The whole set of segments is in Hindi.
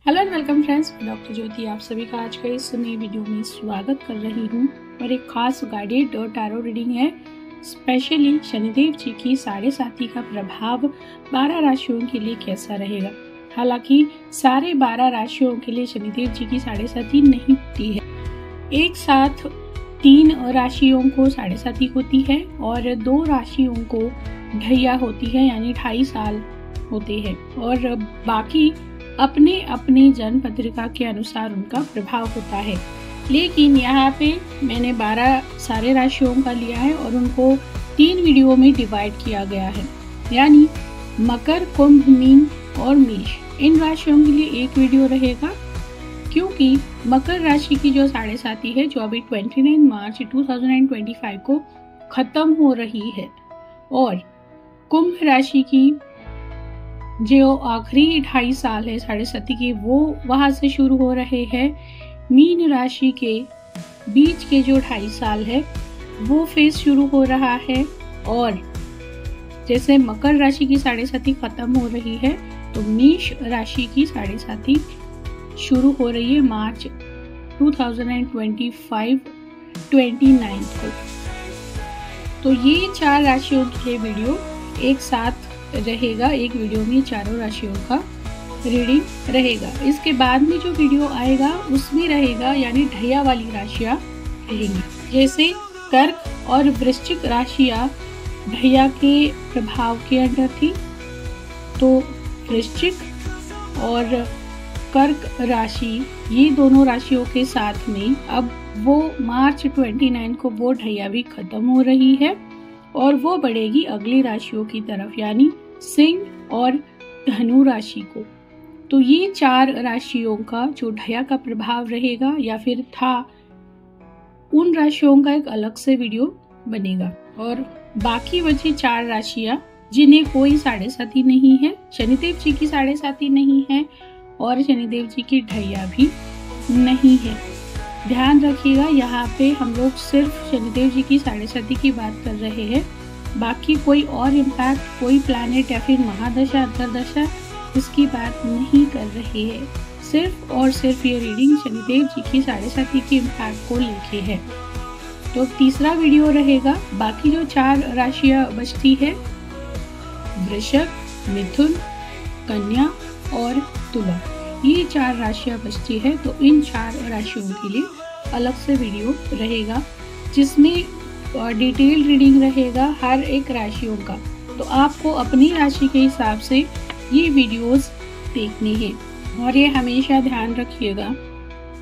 हेलो एंड वेलकम फ्रेंड्स, मैं डॉक्टर ज्योति आप सभी का आज के इस नई वीडियो में स्वागत कर रही हूँ। और एक खास गाइडेड टैरो रीडिंग है। स्पेशली शनिदेव जी की 7.5 का प्रभाव 12 राशियों के लिए कैसा रहेगा। हालांकि सारे 12 राशियों के लिए शनिदेव जी की 7.5 नहीं होती है। एक साथ 3 राशियों को 7.5 होती है और 2 राशियों को ढैया होती है, यानी 2.5 साल होते हैं। और बाकी अपने अपने जन्म पत्रिका के अनुसार उनका प्रभाव होता है। लेकिन यहाँ पे मैंने 12 सारे राशियों का लिया है और उनको 3 वीडियो में डिवाइड किया गया है, यानी मकर, कुंभ, मीन और मेष। इन राशियों के लिए एक वीडियो रहेगा, क्योंकि मकर राशि की जो 7.5 है जो अभी 29 मार्च 2025 को खत्म हो रही है, और कुंभ राशि की जो आखिरी 2.5 साल है 7.5 के, वो वहां से शुरू हो रहे हैं। मीन राशि के बीच के जो 2.5 साल है वो फेज शुरू हो रहा है। और जैसे मकर राशि की 7.5 खत्म हो रही है, तो मेष राशि की 7.5 शुरू हो रही है मार्च 2025 29 को। तो ये 4 राशियों के लिए वीडियो एक साथ रहेगा। एक वीडियो में चारों राशियों का रीडिंग रहेगा। इसके बाद में जो वीडियो आएगा उसमें रहेगा, यानी ढैया वाली राशियां रहेंगी। जैसे कर्क और वृश्चिक राशियां ढैया के प्रभाव के अंदर थी, तो वृश्चिक और कर्क राशि ये दोनों राशियों के साथ में अब वो मार्च 29 को वो ढैया भी खत्म हो रही है और वो बढ़ेगी अगली राशियों की तरफ, यानी सिंह और धनु राशि को। तो ये 4 राशियों का जो ढैया का प्रभाव रहेगा या फिर था, उन राशियों का एक अलग से वीडियो बनेगा। और बाकी बची 4 राशियां जिन्हें कोई 7.5 नहीं है, शनिदेव जी की 7.5 नहीं है और शनिदेव जी की ढैया भी नहीं है। ध्यान रखिएगा, यहाँ पे हम लोग सिर्फ शनिदेव जी की 7.5 की बात कर रहे हैं। बाकी कोई और इम्पैक्ट, कोई प्लैनेट या फिर महादशा अंतरदशा, इसकी बात नहीं कर रहे हैं। सिर्फ और सिर्फ ये रीडिंग शनिदेव जी की 7.5 के इम्पैक्ट को लेके है। तो तीसरा वीडियो रहेगा। बाकी जो 4 राशियां बचती है, वृषभ, मिथुन, कन्या और तुला, ये 4 राशियां बचती है। तो इन 4 राशियों के लिए अलग से वीडियो रहेगा, जिसमें डिटेल रीडिंग रहेगा हर एक राशियों का। तो आपको अपनी राशि के हिसाब से ये वीडियोस देखने हैं। और ये हमेशा ध्यान रखिएगा,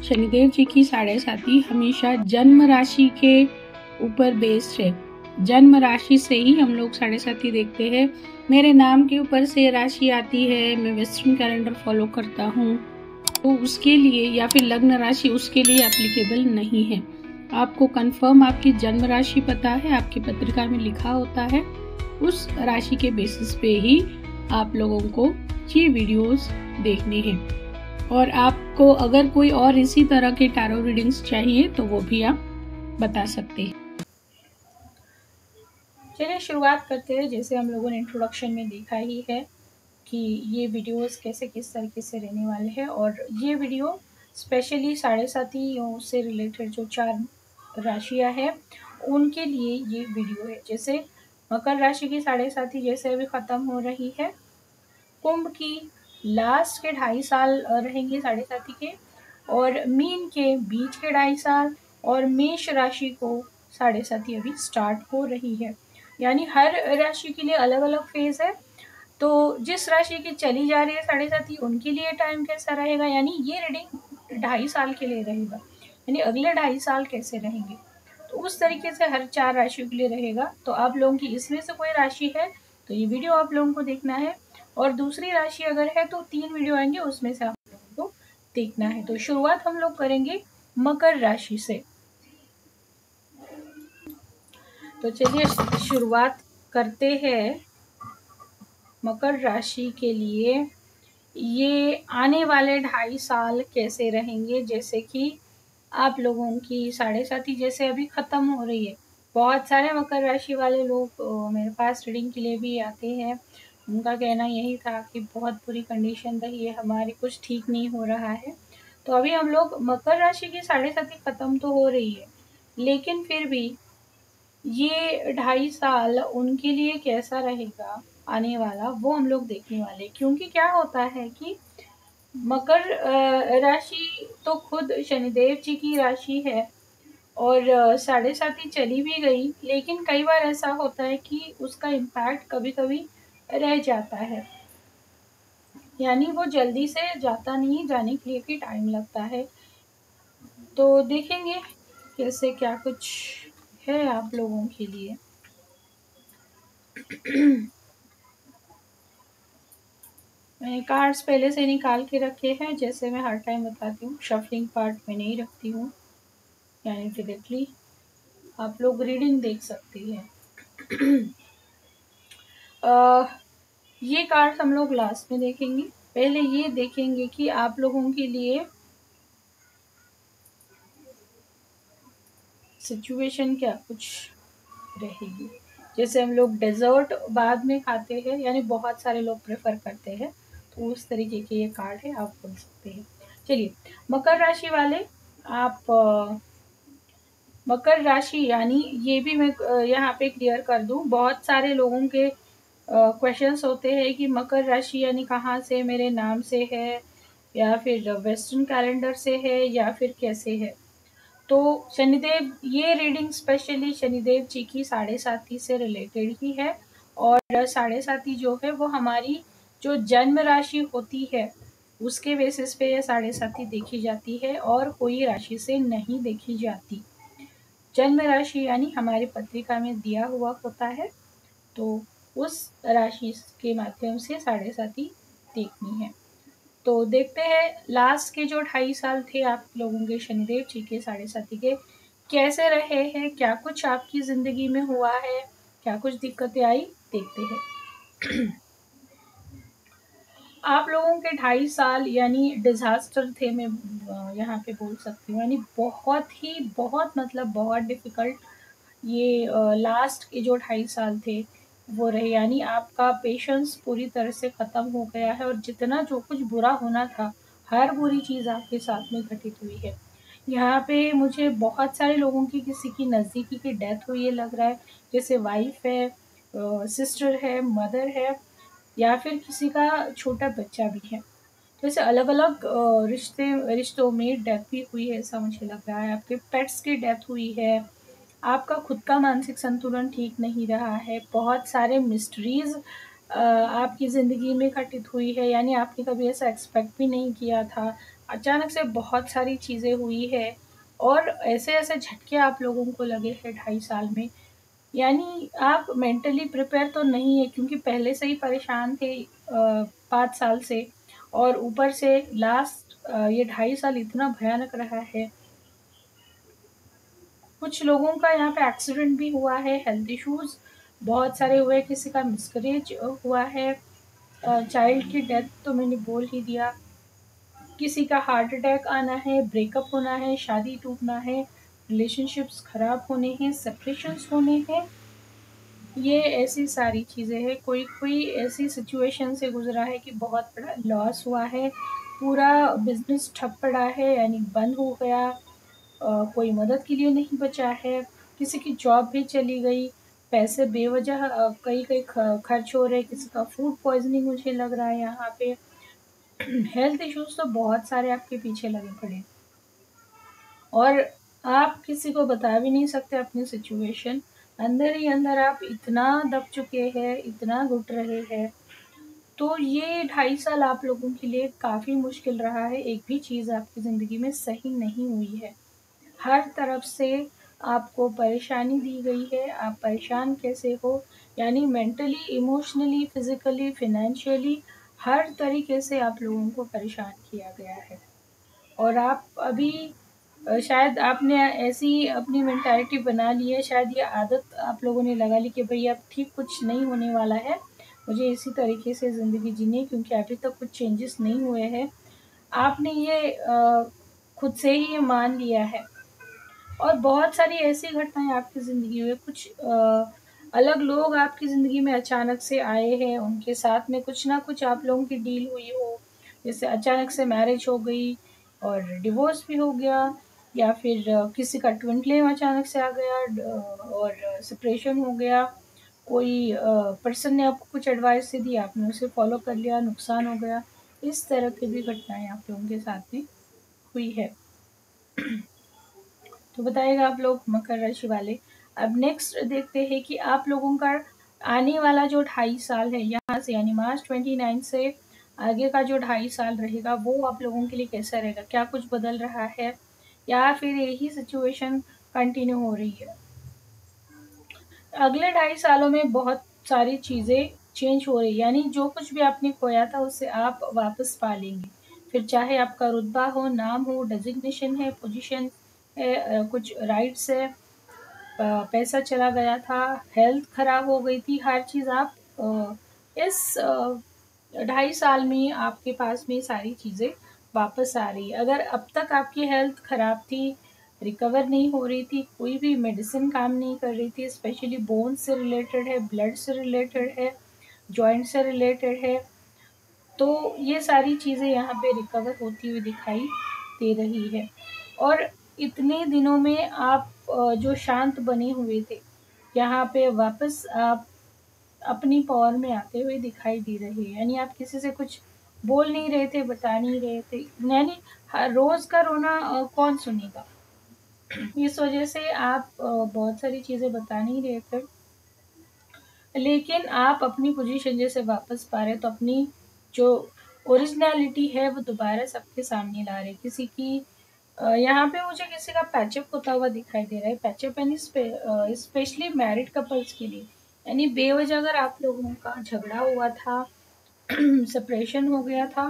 शनिदेव जी की 7.5 हमेशा जन्म राशि के ऊपर बेस्ड है। जन्म राशि से ही हम लोग 7.5 देखते हैं। मेरे नाम के ऊपर से राशि आती है, मैं वेस्टर्न कैलेंडर फॉलो करता हूँ, तो उसके लिए, या फिर लग्न राशि, उसके लिए एप्लीकेबल नहीं है। आपको कंफर्म आपकी जन्म राशि पता है, आपकी पत्रिका में लिखा होता है, उस राशि के बेसिस पे ही आप लोगों को ये वीडियोस देखने हैं। और आपको अगर कोई और इसी तरह के टैरो रीडिंग्स चाहिए तो वो भी आप बता सकते हैं। चलिए शुरुआत करते हैं। जैसे हम लोगों ने इंट्रोडक्शन में देखा ही है कि ये वीडियोस कैसे किस तरीके से रहने वाले हैं। और ये वीडियो स्पेशली 7.5 से रिलेटेड जो 4 राशियां हैं उनके लिए ये वीडियो है। जैसे मकर राशि की 7.5 जैसे अभी खत्म हो रही है, कुंभ की लास्ट के 2.5 साल रहेंगे 7.5 के, और मीन के बीच के 2.5 साल, और मेष राशि को 7.5 अभी स्टार्ट हो रही है। यानी हर राशि के लिए अलग अलग फेज है। तो जिस राशि की चली जा रही है 7.5 उनके लिए टाइम कैसा रहेगा, यानी ये रीडिंग 2.5 साल के लिए रहेगा, यानी अगले 2.5 साल कैसे रहेंगे, तो उस तरीके से हर 4 राशियों के लिए रहेगा। तो आप लोगों की इसमें से कोई राशि है तो ये वीडियो आप लोगों को देखना है, और दूसरी राशि अगर है तो 3 वीडियो आएंगे, उसमें से आप लोगों को देखना है। तो शुरुआत हम लोग करेंगे मकर राशि से। तो चलिए शुरुआत करते हैं मकर राशि के लिए। ये आने वाले 2.5 साल कैसे रहेंगे, जैसे कि आप लोगों की 7.5 जैसे अभी खत्म हो रही है। बहुत सारे मकर राशि वाले लोग मेरे पास रीडिंग के लिए भी आते हैं, उनका कहना यही था कि बहुत बुरी कंडीशन रही है हमारी, कुछ ठीक नहीं हो रहा है। तो अभी हम लोग मकर राशि की साढ़े साथी खत्म तो हो रही है, लेकिन फिर भी ये 2.5 साल उनके लिए कैसा रहेगा आने वाला, वो हम लोग देखने वाले। क्योंकि क्या होता है कि मकर राशि तो खुद शनिदेव जी की राशि है, और साढ़े साथी चली भी गई, लेकिन कई बार ऐसा होता है कि उसका इम्पैक्ट कभी कभी रह जाता है, यानी वो जल्दी से जाता नहीं, जाने के लिए भी टाइम लगता है। तो देखेंगे कैसे क्या कुछ है आप लोगों के लिए। मैंने कार्ड्स पहले से निकाल के रखे हैं, जैसे मैं हर टाइम बताती हूँ, शफलिंग पार्ट में नहीं रखती हूँ, यानी डायरेक्टली आप लोग रीडिंग देख सकते हैं। ये कार्ड हम लोग लास्ट में देखेंगे। पहले ये देखेंगे कि आप लोगों के लिए सिचुएशन क्या कुछ रहेगी। जैसे हम लोग डेजर्ट बाद में खाते हैं, यानी बहुत सारे लोग प्रेफर करते हैं, तो उस तरीके के ये कार्ड है, आप बोल सकते हैं। चलिए, मकर राशि वाले, आप मकर राशि यानी ये भी मैं यहाँ पे क्लियर कर दूं, बहुत सारे लोगों के क्वेश्चंस होते हैं कि मकर राशि यानी कहाँ से, मेरे नाम से है या फिर वेस्टर्न कैलेंडर से है या फिर कैसे है। तो शनिदेव, ये रीडिंग स्पेशली शनिदेव जी की साढ़े साथी से रिलेटेड ही है, और साढ़े साथी जो है वो हमारी जो जन्म राशि होती है उसके बेसिस पे ये साढ़े साथी देखी जाती है, और कोई राशि से नहीं देखी जाती। जन्म राशि यानी हमारी पत्रिका में दिया हुआ होता है, तो उस राशि के माध्यम से साढ़े साथी देखनी है। तो देखते हैं लास्ट के जो 2.5 साल थे आप लोगों के शनिदेव जी के साढ़े साथी के, कैसे रहे हैं, क्या कुछ आपकी जिंदगी में हुआ है, क्या कुछ दिक्कतें आई, देखते हैं। आप लोगों के 2.5 साल यानी डिजास्टर थे, मैं यहाँ पे बोल सकती हूँ, यानी बहुत ही बहुत मतलब बहुत डिफिकल्ट ये लास्ट के जो 2.5 साल थे वो रहे। यानी आपका पेशेंस पूरी तरह से ख़त्म हो गया है, और जितना जो कुछ बुरा होना था, हर बुरी चीज़ आपके साथ में घटित हुई है। यहाँ पे मुझे बहुत सारे लोगों की, किसी की नज़दीकी की डेथ हुई है लग रहा है, जैसे वाइफ है, सिस्टर है, मदर है, या फिर किसी का छोटा बच्चा भी है। जैसे अलग अलग रिश्तों में डेथ भी हुई है, ऐसा मुझे लग रहा है। आपके पेट्स की डेथ हुई है, आपका खुद का मानसिक संतुलन ठीक नहीं रहा है, बहुत सारे मिस्ट्रीज आपकी ज़िंदगी में घटित हुई है, यानी आपने कभी ऐसा एक्सपेक्ट भी नहीं किया था, अचानक से बहुत सारी चीज़ें हुई है, और ऐसे ऐसे झटके आप लोगों को लगे हैं 2.5 साल में। यानी आप मेंटली प्रिपेयर तो नहीं है, क्योंकि पहले से ही परेशान थे 5 साल से, और ऊपर से लास्ट ये 2.5 साल इतना भयानक रहा है। कुछ लोगों का यहाँ पे एक्सीडेंट भी हुआ है, हेल्थ इश्यूज बहुत सारे हुए, किसी का मिसकरेज हुआ है, चाइल्ड की डेथ तो मैंने बोल ही दिया, किसी का हार्ट अटैक आना है, ब्रेकअप होना है, शादी टूटना है, रिलेशनशिप्स खराब होने हैं, सेपरेशंस होने हैं, ये ऐसी सारी चीज़ें हैं। कोई कोई ऐसी सिचुएशन से गुजरा है कि बहुत बड़ा लॉस हुआ है, पूरा बिजनेस ठप पड़ा है, यानी बंद हो गया, कोई मदद के लिए नहीं बचा है, किसी की जॉब भी चली गई, पैसे बेवजह कई कई खर्च हो रहे, किसी का फूड पॉइजनिंग मुझे लग रहा है यहाँ पे। हेल्थ इश्यूज तो बहुत सारे आपके पीछे लगे पड़े, और आप किसी को बता भी नहीं सकते अपनी सिचुएशन, अंदर ही अंदर आप इतना दब चुके हैं, इतना घुट रहे हैं। तो ये 2.5 साल आप लोगों के लिए काफ़ी मुश्किल रहा है, एक भी चीज़ आपकी ज़िंदगी में सही नहीं हुई है, हर तरफ से आपको परेशानी दी गई है। आप परेशान कैसे हो, यानी मेंटली, इमोशनली, फिजिकली, फिनेंशियली, हर तरीके से आप लोगों को परेशान किया गया है। और आप अभी शायद आपने ऐसी अपनी मेंटालिटी बना ली है, शायद ये आदत आप लोगों ने लगा ली कि भाई अब ठीक कुछ नहीं होने वाला है, मुझे इसी तरीके से ज़िंदगी जीनी है, क्योंकि अभी तक कुछ चेंजेस नहीं हुए हैं। आपने ये खुद से ही ये मान लिया है। और बहुत सारी ऐसी घटनाएं आपकी ज़िंदगी में, कुछ अलग लोग आपकी ज़िंदगी में अचानक से आए हैं, उनके साथ में कुछ ना कुछ आप लोगों की डील हुई हो, जैसे अचानक से मैरिज हो गई और डिवोर्स भी हो गया, या फिर किसी का ट्विन फ्लेम अचानक से आ गया और सेपरेशन हो गया। कोई पर्सन ने आपको कुछ एडवाइस दे दी, आपने उसे फॉलो कर लिया, नुकसान हो गया। इस तरह की भी घटनाएं आप लोगों के साथ में हुई है। तो बताइएगा आप लोग मकर राशि वाले। अब नेक्स्ट देखते हैं कि आप लोगों का आने वाला जो 2.5 साल है, यहाँ से यानी मार्च 29 से आगे का जो 2.5 साल रहेगा वो आप लोगों के लिए कैसा रहेगा, क्या कुछ बदल रहा है या फिर यही सिचुएशन कंटिन्यू हो रही है। अगले 2.5 सालों में बहुत सारी चीज़ें चेंज हो रही है, यानी जो कुछ भी आपने खोया था उससे आप वापस पा लेंगे। फिर चाहे आपका रुतबा हो, नाम हो, डेजिग्नेशन है, पोजीशन है, कुछ राइट्स है, पैसा चला गया था, हेल्थ खराब हो गई थी, हर चीज़ आप इस 2.5 साल में आपके पास में सारी चीज़ें वापस आ रही है। अगर अब तक आपकी हेल्थ खराब थी, रिकवर नहीं हो रही थी, कोई भी मेडिसिन काम नहीं कर रही थी, स्पेशली बोन से रिलेटेड है, ब्लड से रिलेटेड है, जॉइंट से रिलेटेड है, तो ये सारी चीज़ें यहाँ पे रिकवर होती हुई दिखाई दे रही है। और इतने दिनों में आप जो शांत बने हुए थे, यहाँ पे वापस आप अपनी पावर में आते हुए दिखाई दे रहे हैं। यानी आप किसी से कुछ बोल नहीं रहे थे, बता नहीं रहे थे, यानी रोज़ का रोना कौन सुनेगा। इस वजह से आप बहुत सारी चीज़ें बता नहीं रहे थे, लेकिन आप अपनी पोजीशन जैसे वापस पा रहे, तो अपनी जो ओरिजिनलिटी है वो दोबारा सबके सामने ला रहे। किसी की यहाँ पे मुझे किसी का पैचअप होता हुआ दिखाई दे रहा है। पैचअप यानी स्पेशली मैरिड कपल्स के लिए, यानी बेवजह अगर आप लोगों का झगड़ा हुआ था, सेपरेशन हो गया था,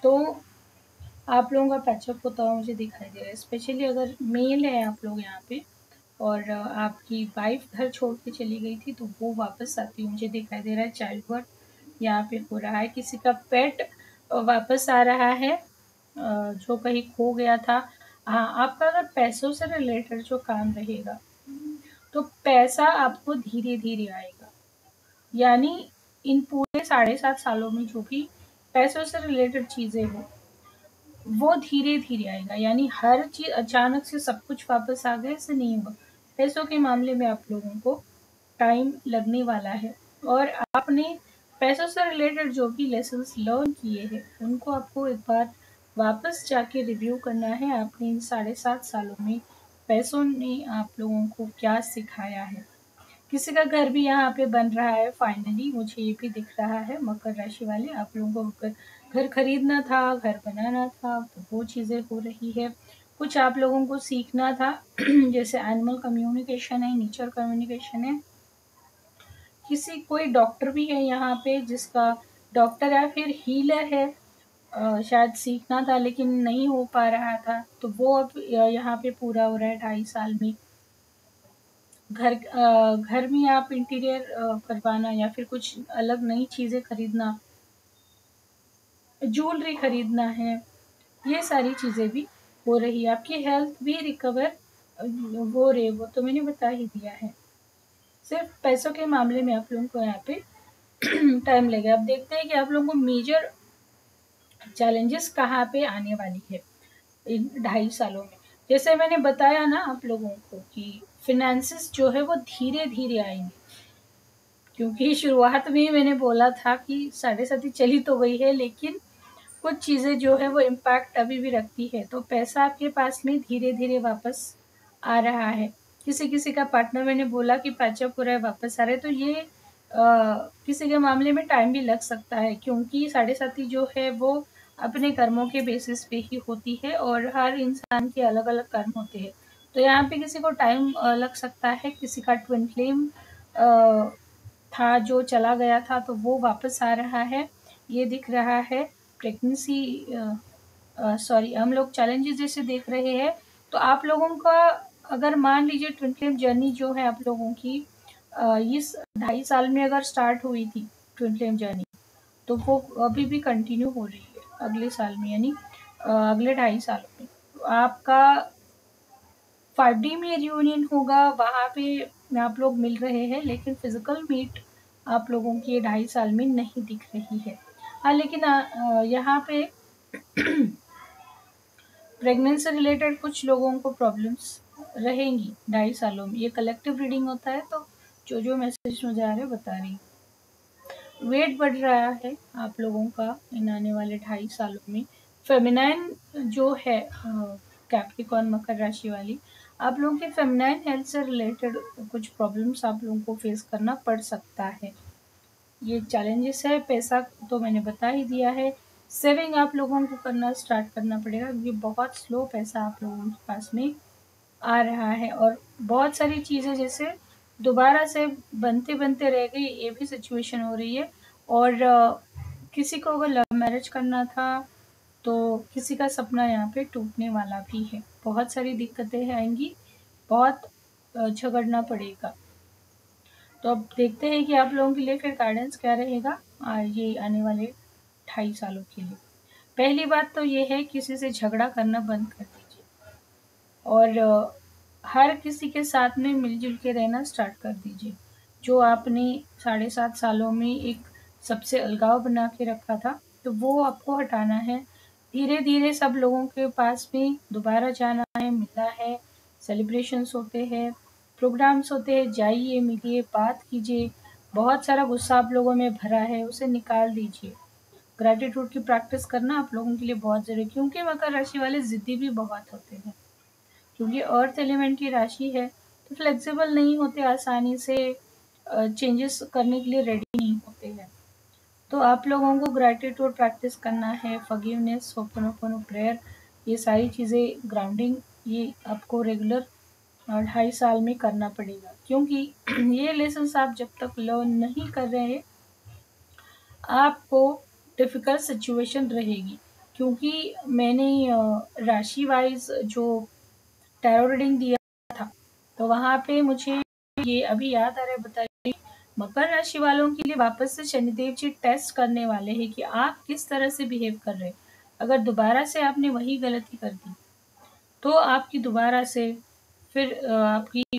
तो आप लोगों का पैचअप होता हुआ मुझे दिखाई दे रहा है। स्पेशली अगर मेल है आप लोग यहाँ पे और आपकी वाइफ घर छोड़ के चली गई थी, तो वो वापस आती हुई मुझे दिखाई दे रहा है। चाइल्ड बर्थ यहाँ पे हो रहा है, किसी का पेट वापस आ रहा है जो कहीं खो गया था। हाँ, आपका अगर पैसों से रिलेटेड जो काम रहेगा, तो पैसा आपको धीरे धीरे आएगा। यानी इन पूरे 7.5 सालों में जो भी पैसों से रिलेटेड चीज़ें हो, वो धीरे धीरे आएगा। यानी हर चीज़ अचानक से सब कुछ वापस आ गया, ऐसे नहीं होगा। पैसों के मामले में आप लोगों को टाइम लगने वाला है, और आपने पैसों से रिलेटेड जो भी लेसन्स लर्न किए हैं उनको आपको एक बार वापस जाके रिव्यू करना है। आपने इन 7.5 सालों में पैसों ने आप लोगों को क्या सिखाया है। किसी का घर भी यहाँ पे बन रहा है, फाइनली मुझे ये भी दिख रहा है। मकर राशि वाले आप लोगों को घर खरीदना था, घर बनाना था, तो वो चीज़ें हो रही है। कुछ आप लोगों को सीखना था जैसे एनिमल कम्युनिकेशन है, नेचर कम्युनिकेशन है। किसी कोई डॉक्टर भी है यहाँ पे, जिसका डॉक्टर या फिर हीलर है, शायद सीखना था लेकिन नहीं हो पा रहा था, तो वो अब यहाँ पे पूरा हो रहा है 2.5 साल में। घर में आप इंटीरियर करवाना या फिर कुछ अलग नई चीज़ें खरीदना, ज्वेलरी खरीदना है, ये सारी चीज़ें भी हो रही है। आपकी हेल्थ भी रिकवर हो रही है, वो तो मैंने बता ही दिया है। सिर्फ पैसों के मामले में आप लोगों को यहाँ पे टाइम लगेगा। अब देखते हैं कि आप लोगों को मेजर चैलेंजेस कहाँ पे आने वाली है इन 2.5 सालों में। जैसे मैंने बताया ना आप लोगों को कि फिनेंसेस जो है वो धीरे धीरे आएंगे, क्योंकि शुरुआत में ही मैंने बोला था कि 7.5 चली तो गई है, लेकिन कुछ चीज़ें जो है वो इम्पैक्ट अभी भी रखती है। तो पैसा आपके पास में धीरे धीरे वापस आ रहा है। किसी किसी का पार्टनर, मैंने बोला कि पैचअप हो रहा है, वापस आ रहा है, तो ये किसी के मामले में टाइम भी लग सकता है, क्योंकि 7.5 जो है वो अपने कर्मों के बेसिस पे ही होती है और हर इंसान के अलग अलग कर्म होते हैं। तो यहाँ पे किसी को टाइम लग सकता है। किसी का ट्विन फ्लेम था जो चला गया था, तो वो वापस आ रहा है, ये दिख रहा है। प्रेगनेंसी सॉरी, हम लोग चैलेंजेस जैसे देख रहे हैं। तो आप लोगों का अगर मान लीजिए ट्विन फ्लेम जर्नी जो है आप लोगों की इस 2.5 साल में अगर स्टार्ट हुई थी ट्विन फ्लेम जर्नी, तो वो अभी भी कंटिन्यू हो रही है अगले साल में, यानी अगले 2.5 सालों में। तो आपका 5D में रियूनियन होगा, वहाँ पे आप लोग मिल रहे हैं, लेकिन फिजिकल मीट आप लोगों की ये 2.5 साल में नहीं दिख रही है। हाँ, लेकिन यहाँ पे प्रेगनेंसी रिलेटेड कुछ लोगों को प्रॉब्लम्स रहेंगी 2.5 सालों में। ये कलेक्टिव रीडिंग होता है, तो जो जो मैसेज मुझे आ रहे बता रही। वेट बढ़ रहा है आप लोगों का इन आने वाले 2.5 सालों में। फेमिनाइन जो है कैप्रिकॉर्न मकर राशि वाली, आप लोगों के फेमिनाइन हेल्थ से रिलेटेड कुछ प्रॉब्लम्स आप लोगों को फेस करना पड़ सकता है। ये चैलेंजेस है। पैसा तो मैंने बता ही दिया है। सेविंग आप लोगों को करना स्टार्ट करना पड़ेगा, क्योंकि बहुत स्लो पैसा आप लोगों के पास में आ रहा है। और बहुत सारी चीज़ें जैसे दोबारा से बनते बनते रह गई, ये भी सिचुएशन हो रही है। और किसी को अगर लव मैरिज करना था, तो किसी का सपना यहाँ पे टूटने वाला भी है। बहुत सारी दिक्कतें आएंगी, बहुत झगड़ना पड़ेगा। तो अब देखते हैं कि आप लोगों के लिए फिर गाइडेंस क्या रहेगा ये आने वाले 2.5 सालों के लिए। पहली बात तो ये है, किसी से झगड़ा करना बंद कर दीजिए और हर किसी के साथ में मिलजुल के रहना स्टार्ट कर दीजिए। जो आपने 7.5 सालों में एक सबसे अलगाव बना के रखा था, तो वो आपको हटाना है। धीरे धीरे सब लोगों के पास में दोबारा जाना है, मिलना है, सेलिब्रेशंस होते हैं, प्रोग्राम्स होते हैं, जाइए, मिलिए, बात कीजिए। बहुत सारा गुस्सा आप लोगों में भरा है, उसे निकाल दीजिए। ग्रैटिट्यूड की प्रैक्टिस करना आप लोगों के लिए बहुत ज़रूरी है, क्योंकि मकर राशि वाले ज़िद्दी भी बहुत होते हैं। क्योंकि अर्थ एलिमेंट की राशि है, तो फ्लेक्सिबल नहीं होते, आसानी से चेंजेस करने के लिए रेडी नहीं होते हैं। तो आप लोगों को ग्रैटिट्यूड प्रैक्टिस करना है, फॉरगिवनेस, होपोनोपोनो प्रेयर, ये सारी चीज़ें, ग्राउंडिंग, ये आपको रेगुलर 2.5 साल में करना पड़ेगा। क्योंकि ये लेसन्स आप जब तक लर्न नहीं कर रहे हैं, आपको डिफ़िकल्ट सिचुएशन रहेगी। क्योंकि मैंने राशि वाइज जो टैरो रीडिंग दिया था, तो वहाँ पे मुझे ये अभी याद आ रहा है, बताइए, मकर राशि वालों के लिए वापस से शनिदेव जी टेस्ट करने वाले हैं कि आप किस तरह से बिहेव कर रहे हैं। अगर दोबारा से आपने वही गलती कर दी, तो आपकी दोबारा से फिर आपकी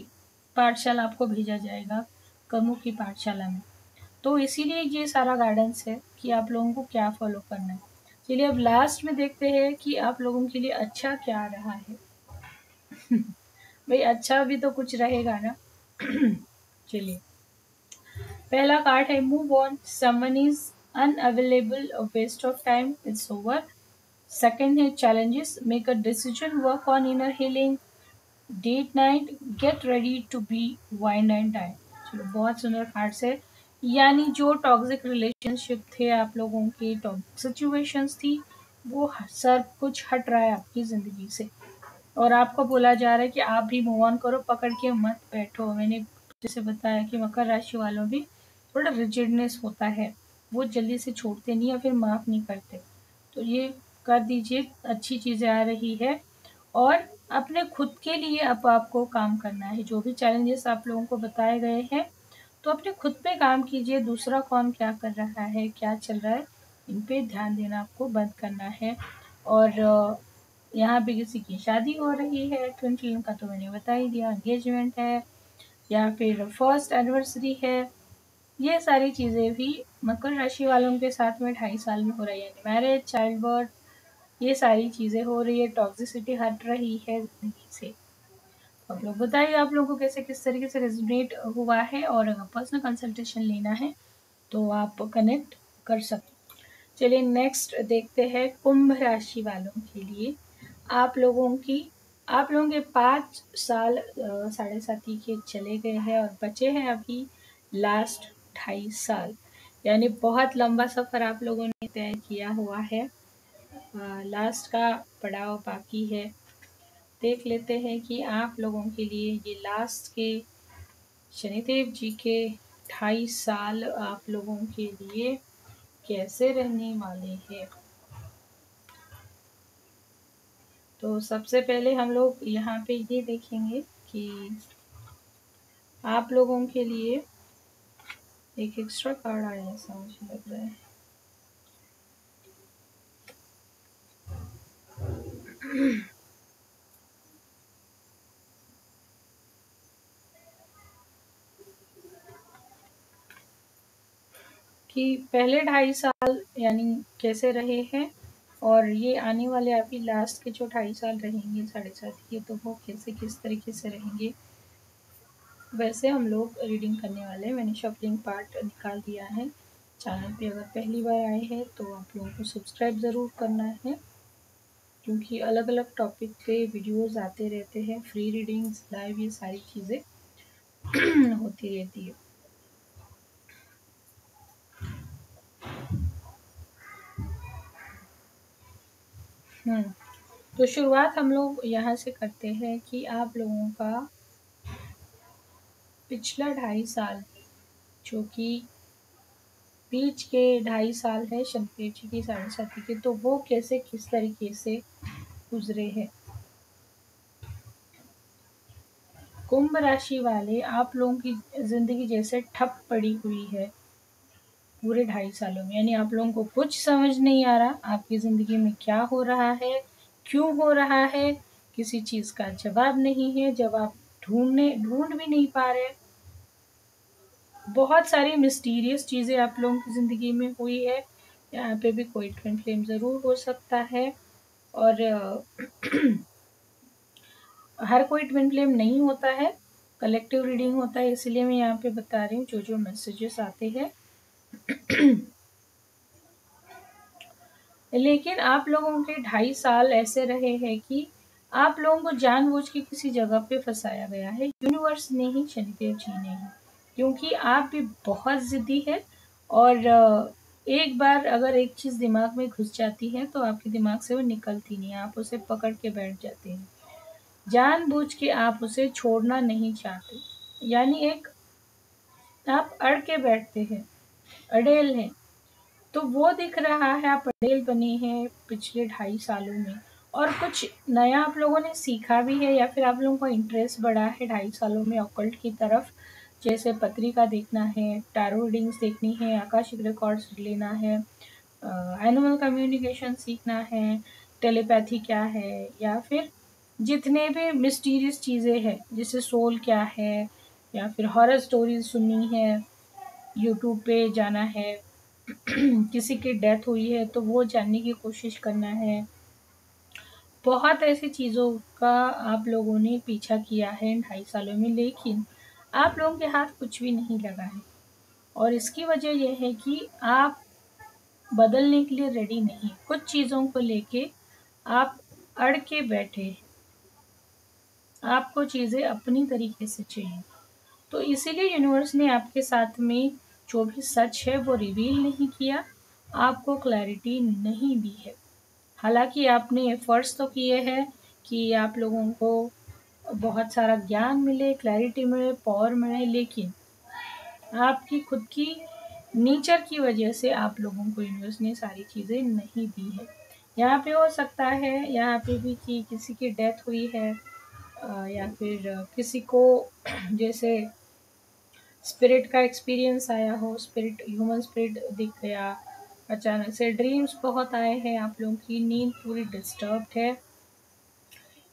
पाठशाला आपको भेजा जाएगा, कर्मों की पाठशाला में। तो इसीलिए ये सारा गाइडेंस है कि आप लोगों को क्या फॉलो करना है। चलिए अब लास्ट में देखते हैं कि आप लोगों के लिए अच्छा क्या रहा है। भाई अच्छा भी तो कुछ रहेगा ना। चलिए, पहला कार्ड है move on, someone is unavailable, waste of time, it's over. Second है challenges, make a decision, work on inner healing, date night, get ready to be wined and dine. चलो, बहुत सुंदर कार्ड्स है। यानी जो टॉक्सिक रिलेशनशिप थे आप लोगों की, टॉक्सिक सिचुएशंस थी, वो सब कुछ हट रहा है आपकी ज़िंदगी से। और आपको बोला जा रहा है कि आप भी मूव ऑन करो, पकड़ के मत बैठो। मैंने जैसे बताया कि मकर राशि वालों भी थोड़ा रिजिडनेस होता है, वो जल्दी से छोड़ते नहीं या फिर माफ़ नहीं करते। तो ये कर दीजिए, अच्छी चीज़ें आ रही है। और अपने खुद के लिए अब आपको काम करना है। जो भी चैलेंजेस आप लोगों को बताए गए हैं, तो अपने खुद पे काम कीजिए। दूसरा कौन क्या कर रहा है, क्या चल रहा है, इन पे ध्यान देना आपको बंद करना है। और यहाँ पे किसी की शादी हो रही है, ट्विन फ्लेम का तो मैंने बता ही दिया, एंगेजमेंट है या फिर फर्स्ट एनिवर्सरी है, ये सारी चीज़ें भी मकर राशि वालों के साथ में 2.5 साल में हो रही है। मैरिज, चाइल्ड बर्थ, ये सारी चीज़ें हो रही है, टॉक्सिसिटी हट रही है ज़िंदगी से। आप लोग बताइए, आप लोगों को कैसे किस तरीके से रेजोनेट हुआ है, और अगर पर्सनल कंसल्टेशन लेना है तो आप कनेक्ट कर सकते। चलिए नेक्स्ट देखते हैं कुंभ राशि वालों के लिए। आप लोगों के 5 साल 7.5 के चले गए हैं और बचे हैं अभी लास्ट 2.5 साल। यानी बहुत लंबा सफ़र आप लोगों ने तय किया हुआ है। लास्ट का पड़ाव बाकी है। देख लेते हैं कि आप लोगों के लिए ये लास्ट के शनिदेव जी के 2.5 साल आप लोगों के लिए कैसे रहने वाले हैं। तो सबसे पहले हम लोग यहाँ पे ये देखेंगे कि आप लोगों के लिए एक एक्स्ट्रा कार्ड आया ऐसा मुझे लग रहा है। कि पहले 2.5 साल यानी कैसे रहे हैं, और ये आने वाले अभी लास्ट के जो 2.5 साल रहेंगे 7.5 के, तो वो कैसे किस तरीके से रहेंगे, वैसे हम लोग रीडिंग करने वाले हैं। मैंने शफलिंग पार्ट निकाल दिया है। चैनल पे अगर पहली बार आए हैं तो आप लोगों को सब्सक्राइब ज़रूर करना है, क्योंकि अलग अलग टॉपिक पे वीडियोस आते रहते हैं, फ्री रीडिंग्स, लाइव, ये सारी चीज़ें होती रहती है। तो शुरुआत हम लोग यहाँ से करते हैं कि आप लोगों का पिछला 2.5 साल, जो कि बीच के 2.5 साल है शनिदेव जी की 7.5 के, तो वो कैसे किस तरीके से गुजरे हैं। कुंभ राशि वाले, आप लोगों की जिंदगी जैसे ठप पड़ी हुई है पूरे 2.5 सालों में, यानी आप लोगों को कुछ समझ नहीं आ रहा आपकी ज़िंदगी में क्या हो रहा है, क्यों हो रहा है, किसी चीज़ का जवाब नहीं है, जवाब ढूंढ भी नहीं पा रहे। बहुत सारी मिस्टीरियस चीज़ें आप लोगों की ज़िंदगी में हुई है। यहाँ पे भी कोई ट्विन फ्लेम ज़रूर हो सकता है, और हर कोई ट्विन फ्लेम नहीं होता है, कलेक्टिव रीडिंग होता है, इसलिए मैं यहाँ पे बता रही हूँ जो जो मैसेजेस आते हैं। लेकिन आप लोगों के 2.5 साल ऐसे रहे हैं कि आप लोगों को जानबूझ के किसी जगह पे फंसाया गया है, यूनिवर्स ने ही, शनिदेव जी ने ही, क्योंकि आप भी बहुत ज़िद्दी है, और एक बार अगर एक चीज़ दिमाग में घुस जाती है तो आपके दिमाग से वो निकलती नहीं है, आप उसे पकड़ के बैठ जाते हैं, जानबूझ के आप उसे छोड़ना नहीं चाहते, यानी एक आप अड़ के बैठते हैं, अड़ेल हैं। तो वो दिख रहा है, आप अड़ेल बने हैं पिछले 2.5 सालों में, और कुछ नया आप लोगों ने सीखा भी है, या फिर आप लोगों का इंटरेस्ट बढ़ा है 2.5 सालों में ऑकल्ट की तरफ, जैसे पत्रिका देखना है, टैरो रीडिंग्स देखनी है, आकाशिक रिकॉर्ड्स लेना है, एनिमल कम्युनिकेशन सीखना है, टेलीपैथी क्या है, या फिर जितने भी मिस्टीरियस चीज़ें हैं, जैसे सोल क्या है, या फिर हॉरर स्टोरीज सुननी है, यूट्यूब पे जाना है, किसी की डेथ हुई है तो वो जानने की कोशिश करना है। बहुत ऐसी चीज़ों का आप लोगों ने पीछा किया है इन 2.5 सालों में, लेकिन आप लोगों के हाथ कुछ भी नहीं लगा है, और इसकी वजह यह है कि आप बदलने के लिए रेडी नहीं, कुछ चीज़ों को लेके आप अड़ के बैठे, आपको चीज़ें अपनी तरीके से चाहिए, तो इसीलिए यूनिवर्स ने आपके साथ में जो भी सच है वो रिवील नहीं किया, आपको क्लैरिटी नहीं दी है। हालांकि आपने एफर्ट्स तो किए हैं कि आप लोगों को बहुत सारा ज्ञान मिले, क्लैरिटी मिले, पावर मिले, लेकिन आपकी खुद की नेचर की वजह से आप लोगों को यूनिवर्स ने सारी चीज़ें नहीं दी है। यहाँ पे हो सकता है, यहाँ पे भी कि किसी की डेथ हुई है, या फिर किसी को जैसे स्पिरिट का एक्सपीरियंस आया हो, स्पिरिट, ह्यूमन स्पिरिट दिख गया, अचानक से ड्रीम्स बहुत आए हैं, आप लोगों की नींद पूरी डिस्टर्ब्ड है,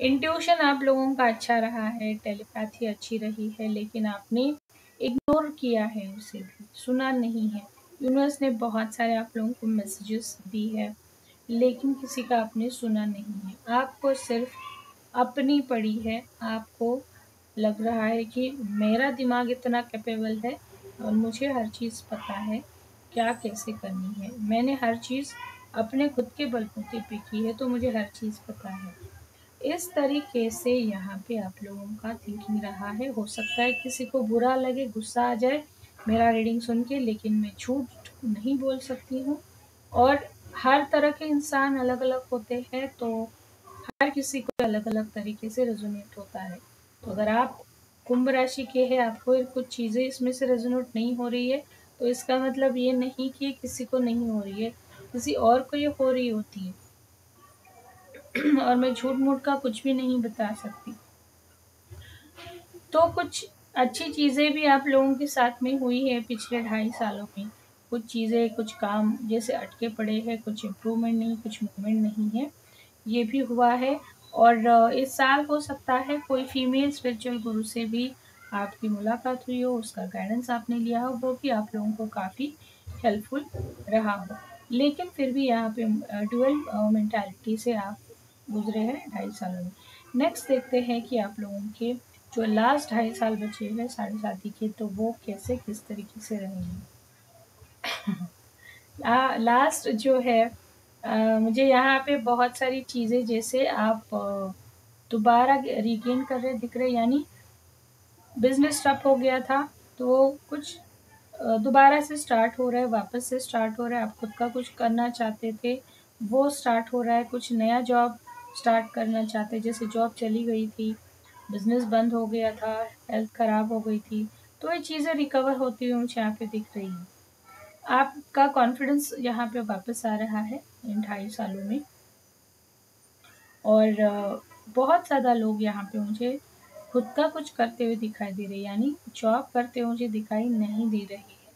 इंट्यूशन आप लोगों का अच्छा रहा है, टेलीपैथी अच्छी रही है, लेकिन आपने इग्नोर किया है, उसे भी सुना नहीं है। यूनिवर्स ने बहुत सारे आप लोगों को मैसेजेस दी है, लेकिन किसी का आपने सुना नहीं है, आपको सिर्फ अपनी पड़ी है, आपको लग रहा है कि मेरा दिमाग इतना कैपेबल है और मुझे हर चीज़ पता है क्या कैसे करनी है, मैंने हर चीज़ अपने खुद के बलबूते पे की है, तो मुझे हर चीज़ पता है। इस तरीके से यहाँ पे आप लोगों का थिंकिंग रहा है। हो सकता है किसी को बुरा लगे, गुस्सा आ जाए मेरा रीडिंग सुन के, लेकिन मैं झूठ नहीं बोल सकती हूँ, और हर तरह के इंसान अलग अलग होते हैं, तो हर किसी को अलग अलग तरीके से रेजोनेट होता है। तो अगर आप कुंभ राशि के हैं, आपको कुछ चीज़ें इसमें से रेजोनेट नहीं हो रही है, तो इसका मतलब ये नहीं कि किसी को नहीं हो रही है, किसी और को ये हो रही होती है, और मैं झूठ मूठ का कुछ भी नहीं बता सकती। तो कुछ अच्छी चीज़ें भी आप लोगों के साथ में हुई है पिछले 2.5 सालों में, कुछ चीज़ें, कुछ काम जैसे अटके पड़े हैं, कुछ इम्प्रूवमेंट नहीं, कुछ मूवमेंट नहीं है, ये भी हुआ है। और इस साल हो सकता है कोई फीमेल स्पिरिचुअल गुरु से भी आपकी मुलाकात हुई हो, उसका गाइडेंस आपने लिया हो, वो भी आप लोगों को काफ़ी हेल्पफुल रहा हो। लेकिन फिर भी यहाँ पे ड्यूअल मेंटालिटी से आप गुजरे हैं 2.5 सालों में। नेक्स्ट देखते हैं कि आप लोगों के जो लास्ट 2.5 साल बचे हैं साढ़े साथी के, तो वो कैसे किस तरीके से रहेंगे। लास्ट जो है मुझे यहाँ पे बहुत सारी चीज़ें जैसे आप दोबारा रिगेन कर रहे दिख रहे, यानी बिजनेस ठप हो गया था तो कुछ दोबारा से स्टार्ट हो रहा है, वापस से स्टार्ट हो रहा है। आप खुद का कुछ करना चाहते थे, वो स्टार्ट हो रहा है। कुछ नया जॉब स्टार्ट करना चाहते, जैसे जॉब चली गई थी, बिजनेस बंद हो गया था, हेल्थ ख़राब हो गई थी, तो ये चीज़ें रिकवर होती हुई मुझे यहाँ पे दिख रही हैं। आपका कॉन्फिडेंस यहाँ पे वापस आ रहा है इन 2.5 सालों में। और बहुत ज़्यादा लोग यहाँ पे मुझे खुद का कुछ करते हुए दिखाई दे रहे हैं, यानी जॉब करते हुए मुझे दिखाई नहीं दे रही है।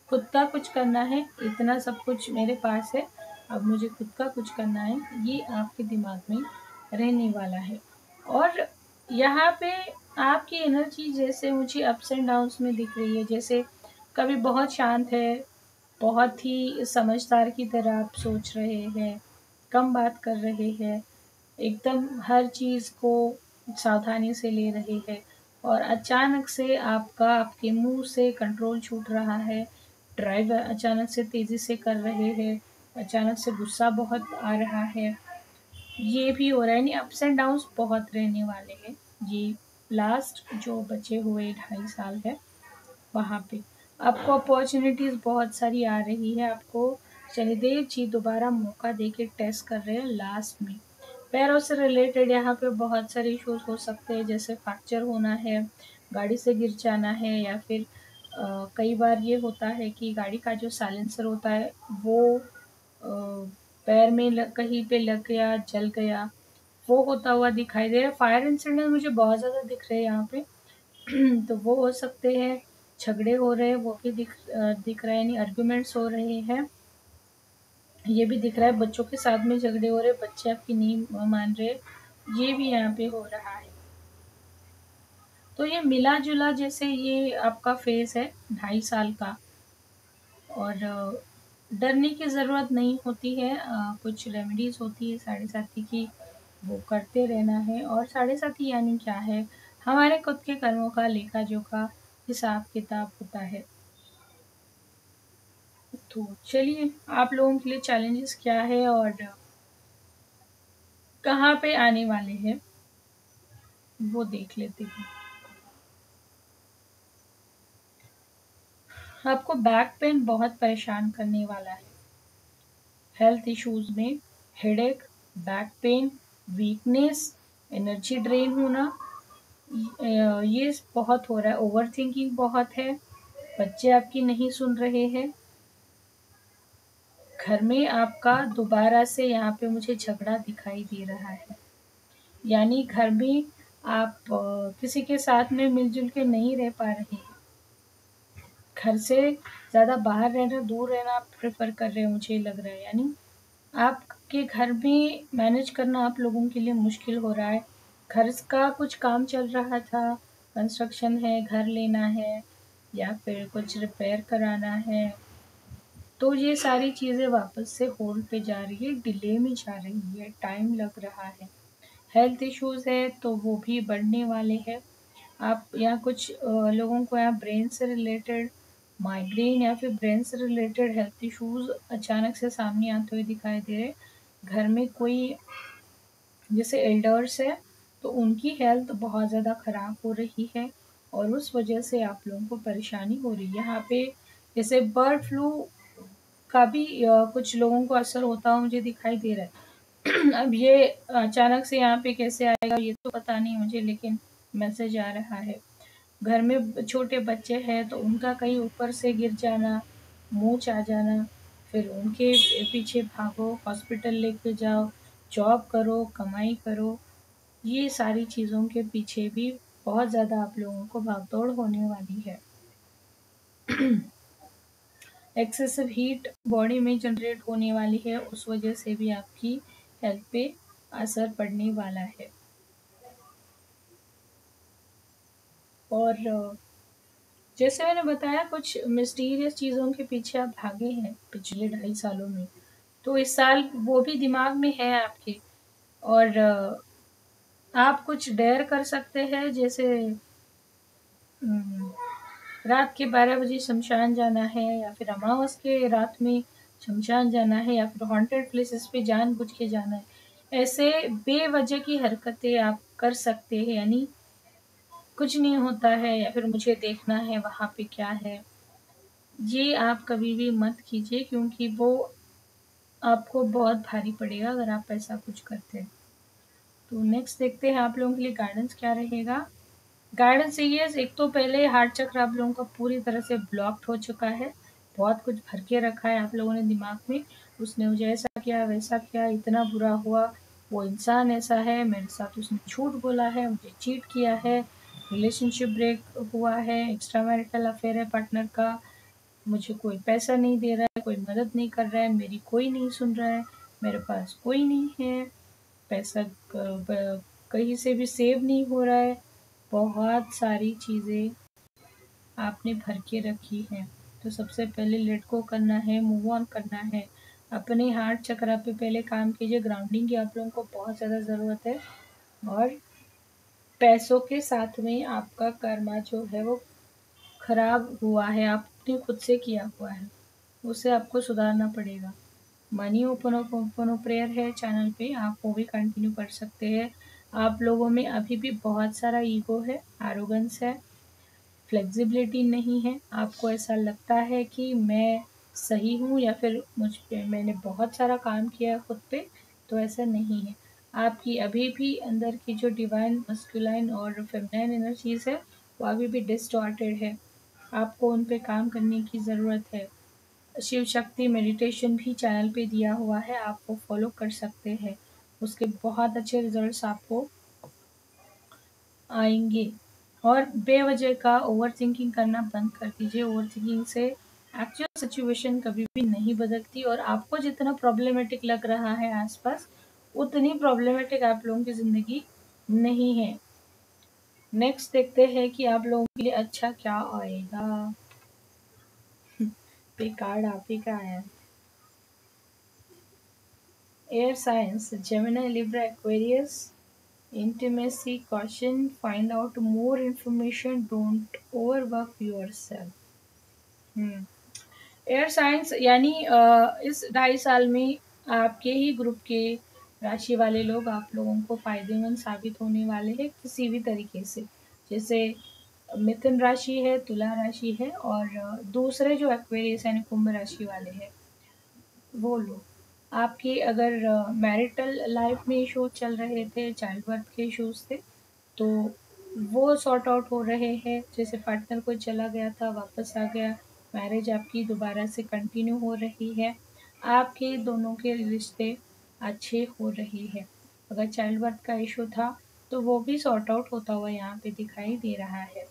खुद का कुछ करना है, इतना सब कुछ मेरे पास है, अब मुझे खुद का कुछ करना है, ये आपके दिमाग में रहने वाला है। और यहाँ पे आपकी एनर्जी जैसे मुझे अप्स एंड डाउन्स में दिख रही है, जैसे कभी बहुत शांत है, बहुत ही समझदार की तरह आप सोच रहे हैं, कम बात कर रहे हैं, एकदम हर चीज़ को सावधानी से ले रहे हैं, और अचानक से आपके मुंह से कंट्रोल छूट रहा है, ड्राइव अचानक से तेज़ी से कर रहे हैं, अचानक से गुस्सा बहुत आ रहा है, ये भी हो रहा है। यानी अप्स एंड डाउन्स बहुत रहने वाले हैं। ये लास्ट जो बचे हुए 2.5 साल है वहाँ पे आपको अपॉर्चुनिटीज़ बहुत सारी आ रही है। आपको शनिदेव जी दोबारा मौका दे के टेस्ट कर रहे हैं लास्ट में। पैरों से रिलेटेड यहाँ पे बहुत सारे इश्यूज हो सकते हैं, जैसे फ्रैक्चर होना है, गाड़ी से गिर जाना है, या फिर कई बार ये होता है कि गाड़ी का जो साइलेंसर होता है वो पैर में कहीं पे लग गया, जल गया, वो होता हुआ दिखाई दे रहा है। फायर इंसिडेंट मुझे बहुत ज़्यादा दिख रहे हैं यहाँ पे। तो वो हो सकते हैं, झगड़े हो रहे हैं वो भी दिख रहा है, यानी आर्गुमेंट्स हो रहे हैं, ये भी दिख रहा है। बच्चों के साथ में झगड़े हो रहे, बच्चे आपकी नहीं मान रहे, ये भी यहाँ पे हो रहा है। तो ये मिला जुला जैसे ये आपका फेस है 2.5 साल का। और डरने की ज़रूरत नहीं होती है, कुछ रेमेडीज़ होती है साढ़े साथी की, वो करते रहना है। और साढ़े साथी यानी क्या है, हमारे खुद के कर्मों का लेखा जोखा हिसाब किताब होता है। तो चलिए, आप लोगों के लिए चैलेंजेस क्या है और कहाँ पे आने वाले हैं वो देख लेते हैं। आपको बैक पेन बहुत परेशान करने वाला है। हेल्थ इश्यूज में headache, back pain, weakness, energy drain होना, ये बहुत हो रहा है। ओवर थिंकिंग बहुत है, बच्चे आपकी नहीं सुन रहे हैं, घर में आपका दोबारा से यहाँ पे मुझे झगड़ा दिखाई दे रहा है, यानी घर में आप किसी के साथ में मिलजुल के नहीं रह पा रहे हैं, घर से ज़्यादा बाहर रहना, दूर रहना आप प्रेफर कर रहे हैं मुझे लग रहा है। यानी आपके घर में मैनेज करना आप लोगों के लिए मुश्किल हो रहा है। घर का कुछ काम चल रहा था, कंस्ट्रक्शन है, घर लेना है या फिर कुछ रिपेयर कराना है, तो ये सारी चीज़ें वापस से होल्ड पे जा रही है, डिले में जा रही है, टाइम लग रहा है। हेल्थ इश्यूज़ है तो वो भी बढ़ने वाले हैं। आप यहाँ कुछ लोगों को यहाँ ब्रेन से रिलेटेड माइग्रेन या फिर ब्रेन से रिलेटेड हेल्थ इश्यूज़ अचानक से सामने आते हुए दिखाई दे रहे। घर में कोई जैसे एल्डर्स है तो उनकी हेल्थ बहुत ज़्यादा ख़राब हो रही है और उस वजह से आप लोगों को परेशानी हो रही है। यहाँ पे जैसे बर्ड फ्लू का भी कुछ लोगों को असर होता हुआ मुझे दिखाई दे रहा है। अब ये अचानक से यहाँ पे कैसे आएगा ये तो पता नहीं मुझे, लेकिन मैसेज आ रहा है। घर में छोटे बच्चे हैं तो उनका कहीं ऊपर से गिर जाना, मूंछ आ जाना, फिर उनके पीछे भागो, हॉस्पिटल लेके जाओ, जॉब करो, कमाई करो, ये सारी चीज़ों के पीछे भी बहुत ज़्यादा आप लोगों को भागदौड़ होने वाली है। एक्सेसिव हीट बॉडी में जनरेट होने वाली है, उस वजह से भी आपकी हेल्थ पे असर पड़ने वाला है। और जैसे मैंने बताया, कुछ मिस्टीरियस चीज़ों के पीछे आप भागे हैं पिछले 2.5 सालों में, तो इस साल वो भी दिमाग में है आपके। और आप कुछ डेयर कर सकते हैं, जैसे रात के 12 बजे शमशान जाना है, या फिर अमावस के रात में शमशान जाना है, या फिर हॉन्टेड प्लेसेस पे जानबूझ के जाना है। ऐसे बेवजह की हरकतें आप कर सकते हैं, यानी कुछ नहीं होता है या फिर मुझे देखना है वहाँ पे क्या है, ये आप कभी भी मत कीजिए, क्योंकि वो आपको बहुत भारी पड़ेगा अगर आप ऐसा कुछ करते हैं। तो नेक्स्ट देखते हैं आप लोगों के लिए गाइडेंस क्या रहेगा। गाइडेंस ये है, एक तो पहले हार्ट चक्र आप लोगों का पूरी तरह से ब्लॉक्ड हो चुका है, बहुत कुछ भर के रखा है आप लोगों ने दिमाग में, उसने मुझे ऐसा किया वैसा किया, इतना बुरा हुआ, वो इंसान ऐसा है, मेरे साथ उसने झूठ बोला है, मुझे चीट किया है, रिलेशनशिप ब्रेक हुआ है, एक्स्ट्रा मैरिटल अफेयर है पार्टनर का, मुझे कोई पैसा नहीं दे रहा है, कोई मदद नहीं कर रहा है, मेरी कोई नहीं सुन रहा है, मेरे पास कोई नहीं है, पैसा कहीं से भी सेव नहीं हो रहा है, बहुत सारी चीज़ें आपने भर के रखी हैं। तो सबसे पहले लेट गो करना है, मूव ऑन करना है, अपने हार्ट चक्र पे पहले काम कीजिए। ग्राउंडिंग की आप लोगों को बहुत ज़्यादा ज़रूरत है, और पैसों के साथ में आपका कर्मा जो है वो खराब हुआ है, आपने खुद से किया हुआ है, उसे आपको सुधारना पड़ेगा। मनी ओपन प्रेयर है चैनल पे, आप वो भी कंटिन्यू कर सकते हैं। आप लोगों में अभी भी बहुत सारा ईगो है, एरोगेंस है, फ्लेक्सिबिलिटी नहीं है, आपको ऐसा लगता है कि मैं सही हूँ, या फिर मुझ पे मैंने बहुत सारा काम किया है खुद पे, तो ऐसा नहीं है। आपकी अभी भी अंदर की जो डिवाइन मस्कुलाइन और फेमिनाइन एनर्जीज है वो अभी भी डिस्टॉर्टेड है, आपको उन पे काम करने की ज़रूरत है। शिव शक्ति मेडिटेशन भी चैनल पे दिया हुआ है, आप वो फॉलो कर सकते हैं, उसके बहुत अच्छे रिजल्ट्स आपको आएंगे। और बेवजह का ओवर थिंकिंग करना बंद कर दीजिए, ओवर थिंकिंग से एक्चुअल सिचुएशन कभी भी नहीं बदलती, और आपको जितना प्रॉब्लमेटिक लग रहा है आसपास, उतनी प्रॉब्लमेटिक आप लोगों की ज़िंदगी नहीं है। नेक्स्ट देखते हैं कि आप लोगों के लिए अच्छा क्या आएगा। पे कार्ड आप ही का आया है। Air science, Gemini, Libra, Aquarius, intimacy, caution, find out more information, don't overwork yourself। Air science यानी इस 2.5 साल में आपके ही ग्रुप के राशि वाले लोग आप लोगों को फायदेमंद साबित होने वाले हैं किसी भी तरीके से। जैसे मिथुन राशि है, तुला राशि है, और दूसरे जो एक्वेरियस यानी कुंभ राशि वाले हैं वो लोग, आपकी अगर मैरिटल लाइफ में इशू चल रहे थे, चाइल्ड बर्थ के इश्यूज थे, तो वो सॉर्ट आउट हो रहे हैं। जैसे पार्टनर कोई चला गया था, वापस आ गया, मैरिज आपकी दोबारा से कंटिन्यू हो रही है, आपके दोनों के रिश्ते अच्छे हो रहे हैं। अगर चाइल्ड बर्थ का इशू था तो वो भी सॉर्ट आउट होता हुआ यहाँ पे दिखाई दे रहा है।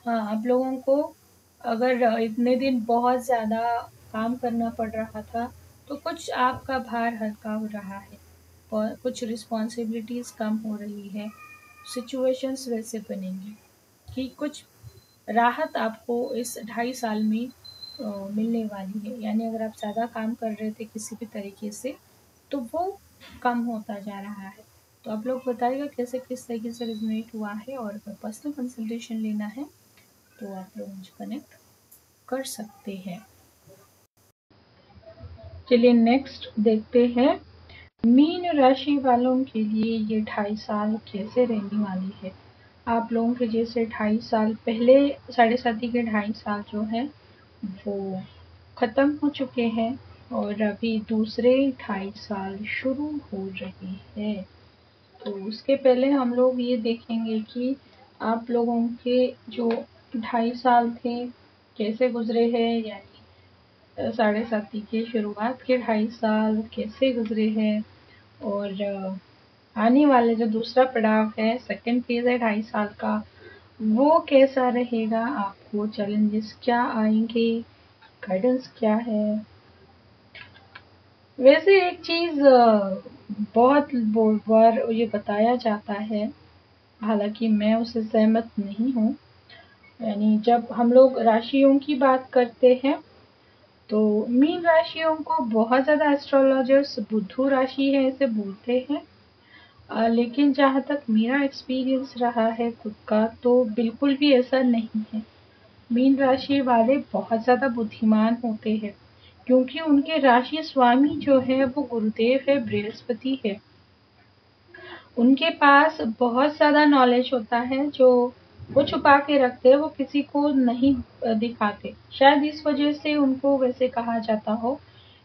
हाँ, आप लोगों को अगर इतने दिन बहुत ज़्यादा काम करना पड़ रहा था, तो कुछ आपका भार हल्का हो रहा है, और कुछ रिस्पॉन्सिबिलिटीज़ कम हो रही है, सिचुएशंस वैसे बनेंगी कि कुछ राहत आपको इस 2.5 साल में मिलने वाली है। यानी अगर आप ज़्यादा काम कर रहे थे किसी भी तरीके से, तो वो कम होता जा रहा है। तो आप लोग बताइएगा कैसे किस तरीके से रिजोनेट हुआ है, और अगर पर्सनल कंसल्टेशन लेना है तो आप लोग मुझे कनेक्ट कर सकते हैं। चलिए नेक्स्ट देखते हैं मीन राशि वालों के लिए ये 2.5 साल कैसे रहने वाली है। आप लोगों के जैसे 2.5 साल पहले, 7.5 के 2.5 साल जो है वो खत्म हो चुके हैं, और अभी दूसरे 2.5 साल शुरू हो रहे हैं। तो उसके पहले हम लोग ये देखेंगे कि आप लोगों के जो 2.5 साल थे कैसे गुजरे हैं, यानी 7.5 के शुरुआत के 2.5 साल कैसे गुजरे हैं, और आने वाले जो दूसरा पड़ाव है, सेकंड फेज है 2.5 साल का, वो कैसा रहेगा, आपको चैलेंजेस क्या आएंगे, गाइडेंस क्या है। वैसे एक चीज बहुत बार ये बताया जाता है, हालांकि मैं उससे सहमत नहीं हूँ, यानी जब हम लोग राशियों की बात करते हैं तो मीन राशियों को बहुत ज़्यादा एस्ट्रोलॉजर्स बुधु राशि है ऐसे बोलते हैं। लेकिन जहाँ तक मेरा एक्सपीरियंस रहा है खुद का, तो बिल्कुल भी ऐसा नहीं है। मीन राशि वाले बहुत ज़्यादा बुद्धिमान होते हैं, क्योंकि उनके राशि स्वामी जो है वो गुरुदेव है, बृहस्पति है। उनके पास बहुत ज़्यादा नॉलेज होता है जो वो छुपा के रखते हैं, वो किसी को नहीं दिखाते। शायद इस वजह से उनको वैसे कहा जाता हो,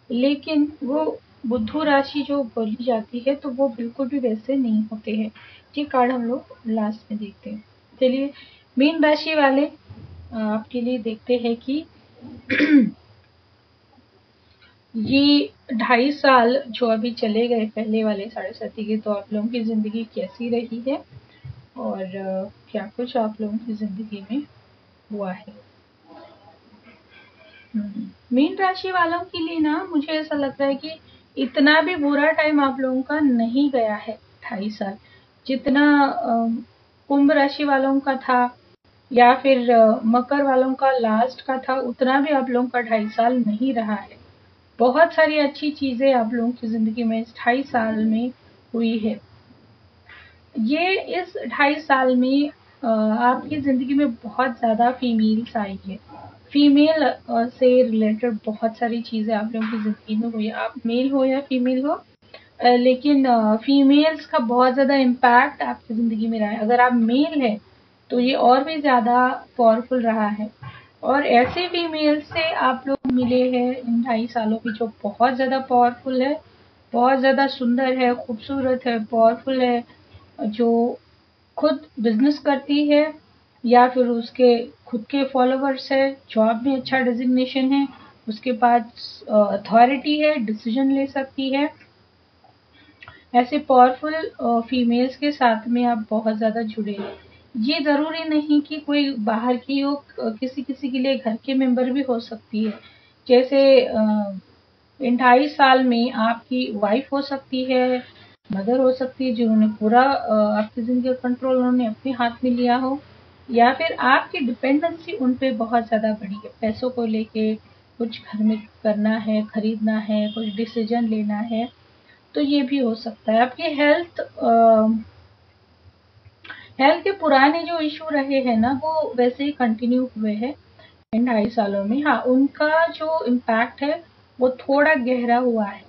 लेकिन वो बुधु राशि जो बोली जाती है तो वो बिल्कुल भी वैसे नहीं होते हैं। ये कार्ड हम लोग लास्ट में देखते हैं। चलिए मीन राशि वाले आपके लिए देखते हैं कि ये 2.5 साल जो अभी चले गए पहले वाले 7.5 के, तो आप लोगों की जिंदगी कैसी रही है और क्या कुछ आप लोगों की जिंदगी में हुआ है। मीन राशि वालों के लिए ना मुझे ऐसा लगता है कि इतना भी बुरा टाइम आप लोगों का नहीं गया है 2.5 साल, जितना कुंभ राशि वालों का था या फिर मकर वालों का लास्ट का था, उतना भी आप लोगों का 2.5 साल नहीं रहा है। बहुत सारी अच्छी चीजें आप लोगों की जिंदगी में इस 2.5 साल में हुई है। ये इस 2.5 साल में आपकी जिंदगी में बहुत ज्यादा फीमेल्स आई है। फीमेल से रिलेटेड बहुत सारी चीजें आप लोगों की जिंदगी में हुई है। आप मेल हो या फीमेल हो, लेकिन फीमेल्स का बहुत ज्यादा इम्पैक्ट आपकी जिंदगी में रहा है। अगर आप मेल है तो ये और भी ज्यादा पावरफुल रहा है। और ऐसे फीमेल से आप लोग मिले हैं इन 2.5 सालों की जो बहुत ज्यादा पावरफुल है, बहुत ज्यादा सुंदर है, खूबसूरत है, पावरफुल है, जो खुद बिजनेस करती है या फिर उसके खुद के फॉलोवर्स है, जॉब में अच्छा डेजिग्नेशन है, उसके पास अथॉरिटी है, डिसीजन ले सकती है। ऐसे पावरफुल फीमेल्स के साथ में आप बहुत ज्यादा जुड़े हैं। ये जरूरी नहीं कि कोई बाहर की हो, किसी किसी के लिए घर के मेंबर भी हो सकती है। जैसे इन 2.5 साल में आपकी वाइफ हो सकती है, मदर हो सकती है, जिन्होंने पूरा आपकी जिंदगी का कंट्रोल उन्होंने अपने हाथ में लिया हो, या फिर आपकी डिपेंडेंसी उन पे बहुत ज्यादा बढ़ी है। पैसों को लेके कुछ घर में करना है, खरीदना है, कुछ डिसीजन लेना है, तो ये भी हो सकता है। आपकी हेल्थ के पुराने जो इशू रहे हैं ना, वो वैसे ही कंटिन्यू हुए हैं इन 2.5 सालों में। हाँ, उनका जो इम्पैक्ट है वो थोड़ा गहरा हुआ है,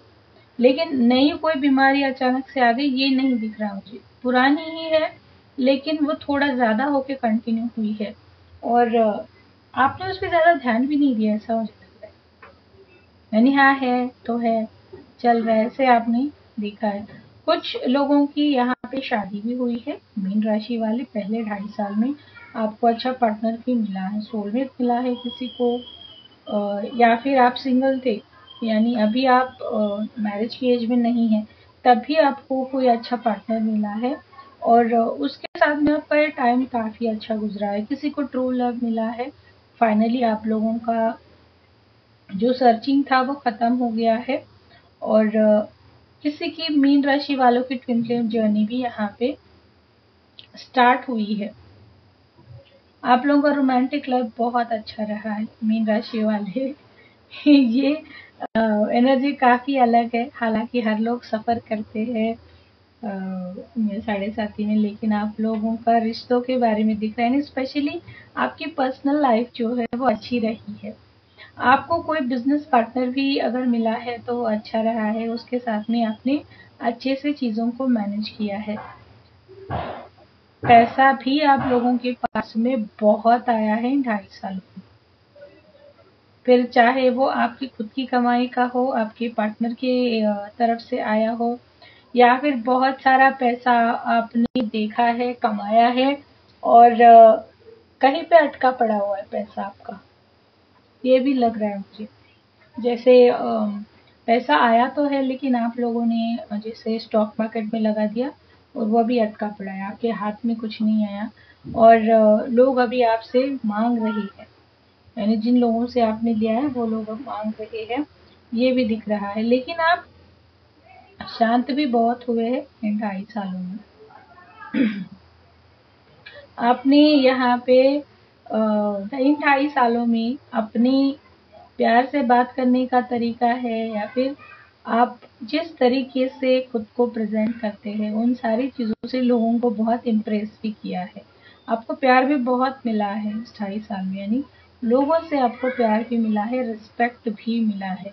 लेकिन नई कोई बीमारी अचानक से आ गई ये नहीं दिख रहा मुझे। पुरानी ही है, लेकिन वो थोड़ा ज्यादा होके कंटिन्यू हुई है और आपने उस पर ज्यादा ध्यान भी नहीं दिया, ऐसा मुझे लग रहा है। यानी हाँ है तो है, चल रहा है, ऐसे आपने देखा है। कुछ लोगों की यहाँ पे शादी भी हुई है मीन राशि वाले पहले 2.5 साल में। आपको अच्छा पार्टनर भी मिला है, सोलमेट मिला है किसी को, या फिर आप सिंगल थे, यानी अभी आप मैरिज की एज में नहीं है, तब भी आपको कोई अच्छा पार्टनर मिला है और उसके साथ में आपका टाइम काफी अच्छा गुजरा है। किसी को ट्रू लव मिला है। फाइनली आप लोगों का जो सर्चिंग था वो खत्म हो गया है और किसी की मीन राशि वालों की ट्विन फ्लेम जर्नी भी यहाँ पे स्टार्ट हुई है। आप लोगों का रोमांटिक लाइफ बहुत अच्छा रहा है मीन राशि वाले। ये एनर्जी काफी अलग है, हालांकि हर लोग सफर करते हैं मेरे 7.5 में, लेकिन आप लोगों का रिश्तों के बारे में दिख रहा है, स्पेशली आपकी पर्सनल लाइफ जो है वो अच्छी रही है। आपको कोई बिजनेस पार्टनर भी अगर मिला है तो अच्छा रहा है, उसके साथ में आपने अच्छे से चीजों को मैनेज किया है। पैसा भी आप लोगों के पास में बहुत आया है इन 2.5 सालों में, फिर चाहे वो आपकी खुद की कमाई का हो, आपके पार्टनर के तरफ से आया हो, या फिर बहुत सारा पैसा आपने देखा है, कमाया है और कहीं पे अटका पड़ा हुआ है पैसा आपका, ये भी लग रहा है मुझे। जैसे पैसा आया तो है, लेकिन आप लोगों ने जैसे स्टॉक मार्केट में लगा दिया और वो अभी अटका पड़ा है, आपके हाथ में कुछ नहीं आया और लोग अभी आपसे मांग रहे हैं। यानी जिन लोगों से आपने लिया है वो लोग अब मांग रहे हैं, ये भी दिख रहा है। लेकिन आप शांत भी बहुत हुए हैं इन 2.5 सालों में। आपने यहाँ पे इन 2.5 सालों में अपनी प्यार से बात करने का तरीका है, या फिर आप जिस तरीके से खुद को प्रेजेंट करते हैं, उन सारी चीज़ों से लोगों को बहुत इम्प्रेस भी किया है। आपको प्यार भी बहुत मिला है इस 2.5 साल में, यानी लोगों से आपको प्यार भी मिला है, रिस्पेक्ट भी मिला है।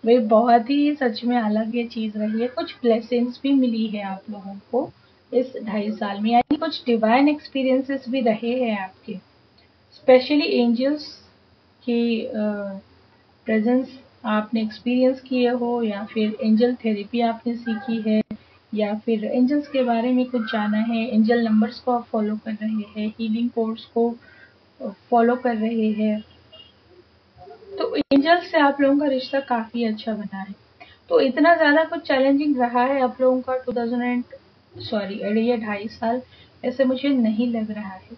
वे बहुत ही सच में अलग ये चीज़ रही है। कुछ ब्लेसिंग्स भी मिली है आप लोगों को इस 2.5 साल में, यानी कुछ डिवाइन एक्सपीरियंसेस भी रहे हैं आपके। स्पेशली एंजल्स की प्रेजेंस आपने एक्सपीरियंस किए हो, या फिर एंजल थेरेपी आपने सीखी है, या फिर एंजल्स के बारे में कुछ जाना है, एंजल नंबर्स को आप फॉलो कर रहे हैं, हीलिंग कोर्स को फॉलो कर रहे हैं, तो एंजल्स से आप लोगों का रिश्ता काफी अच्छा बना है। तो इतना ज्यादा कुछ चैलेंजिंग रहा है आप लोगों का 2.5 साल ऐसे मुझे नहीं लग रहा है।